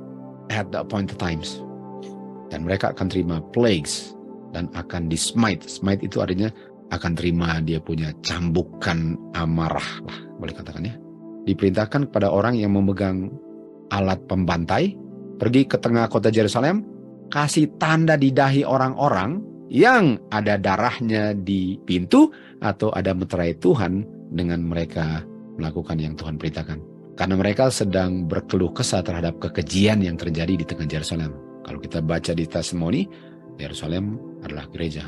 at the appointed times. Dan mereka akan terima plagues dan akan di-smite. Smite itu artinya akan terima dia punya cambukan amarah lah, boleh katakan ya. Diperintahkan kepada orang yang memegang alat pembantai, pergi ke tengah kota Yerusalem, kasih tanda di dahi orang-orang yang ada darahnya di pintu atau ada meterai Tuhan dengan mereka melakukan yang Tuhan perintahkan. Karena mereka sedang berkeluh kesah terhadap kekejian yang terjadi di tengah Yerusalem. Kalau kita baca di testimoni, Yerusalem adalah gereja.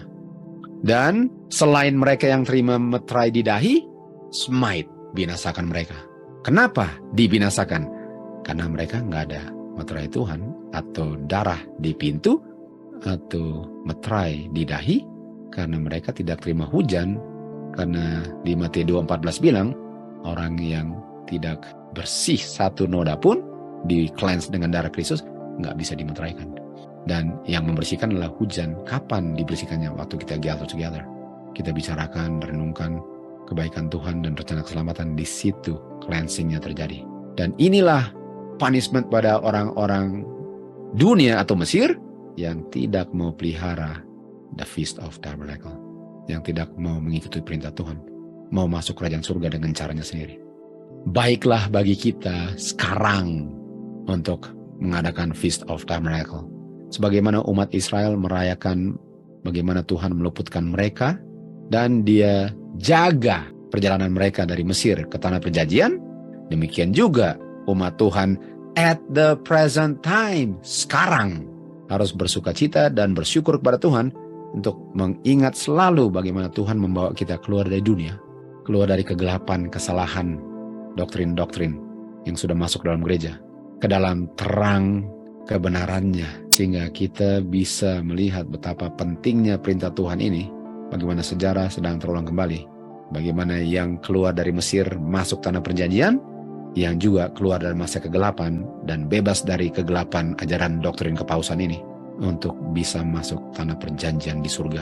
Dan selain mereka yang terima meterai di dahi, smite, binasakan mereka. Kenapa dibinasakan? Karena mereka nggak ada meterai Tuhan atau darah di pintu atau meterai di dahi, karena mereka tidak terima hujan. Karena di Matius 2:14 bilang, orang yang tidak bersih satu noda pun di cleanse dengan darah Kristus nggak bisa dimeteraikan. Dan yang membersihkan adalah hujan. Kapan dibersihkannya? Waktu kita gather together. Kita bicarakan, renungkan kebaikan Tuhan dan rencana keselamatan, di situ cleansingnya terjadi. Dan inilah punishment pada orang-orang dunia atau Mesir yang tidak mau pelihara the Feast of Tabernacle, yang tidak mau mengikuti perintah Tuhan, mau masuk kerajaan surga dengan caranya sendiri. Baiklah bagi kita sekarang untuk mengadakan Feast of Tabernacle. Sebagaimana umat Israel merayakan bagaimana Tuhan meluputkan mereka dan dia jaga perjalanan mereka dari Mesir ke tanah perjanjian, demikian juga umat Tuhan at the present time, sekarang harus bersukacita dan bersyukur kepada Tuhan untuk mengingat selalu bagaimana Tuhan membawa kita keluar dari dunia, keluar dari kegelapan, kesalahan, doktrin-doktrin yang sudah masuk dalam gereja, ke dalam terang kebenarannya, sehingga kita bisa melihat betapa pentingnya perintah Tuhan ini, bagaimana sejarah sedang terulang kembali, bagaimana yang keluar dari Mesir masuk tanah perjanjian, yang juga keluar dari masa kegelapan dan bebas dari kegelapan ajaran doktrin kepausan ini untuk bisa masuk tanah perjanjian di surga.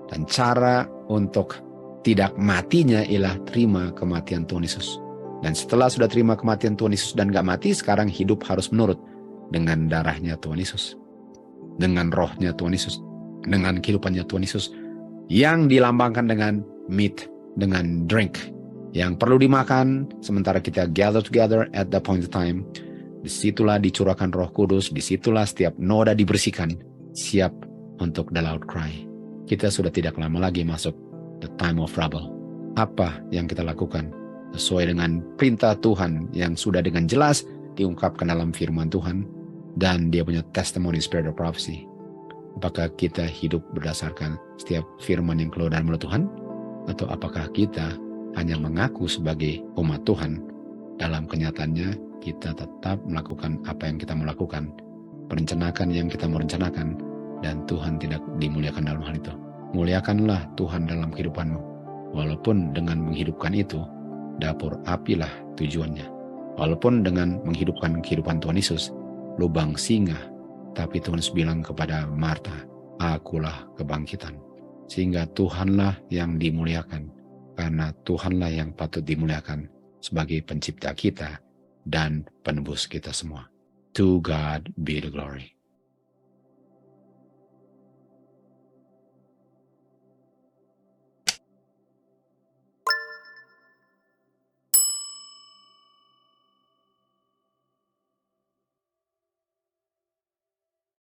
Dan cara untuk tidak matinya ialah terima kematian Tuhan Yesus. Dan setelah sudah terima kematian Tuhan Yesus dan gak mati, sekarang hidup harus menurut dengan darahnya Tuhan Yesus, dengan rohnya Tuhan Yesus, dengan kehidupannya Tuhan Yesus, yang dilambangkan dengan meat, dengan drink, yang perlu dimakan sementara kita gather together at the point of time. Disitulah dicurahkan Roh Kudus, disitulah setiap noda dibersihkan, siap untuk the loud cry. Kita sudah tidak lama lagi masuk the time of trouble. Apa yang kita lakukan sesuai dengan perintah Tuhan yang sudah dengan jelas diungkapkan dalam firman Tuhan dan dia punya testimony spirit of prophecy? Apakah kita hidup berdasarkan setiap firman yang keluar dari mulut Tuhan? Atau apakah kita hanya mengaku sebagai umat Tuhan, dalam kenyataannya kita tetap melakukan apa yang kita mau lakukan, merencanakan yang kita mau rencanakan, dan Tuhan tidak dimuliakan dalam hal itu? Muliakanlah Tuhan dalam kehidupanmu, walaupun dengan menghidupkan itu, dapur apilah tujuannya. Walaupun dengan menghidupkan kehidupan Tuhan Yesus, lubang singa, tapi Tuhan Yesus bilang kepada Marta, akulah kebangkitan. Sehingga Tuhanlah yang dimuliakan, karena Tuhanlah yang patut dimuliakan sebagai pencipta kita dan penebus kita semua. To God be the glory.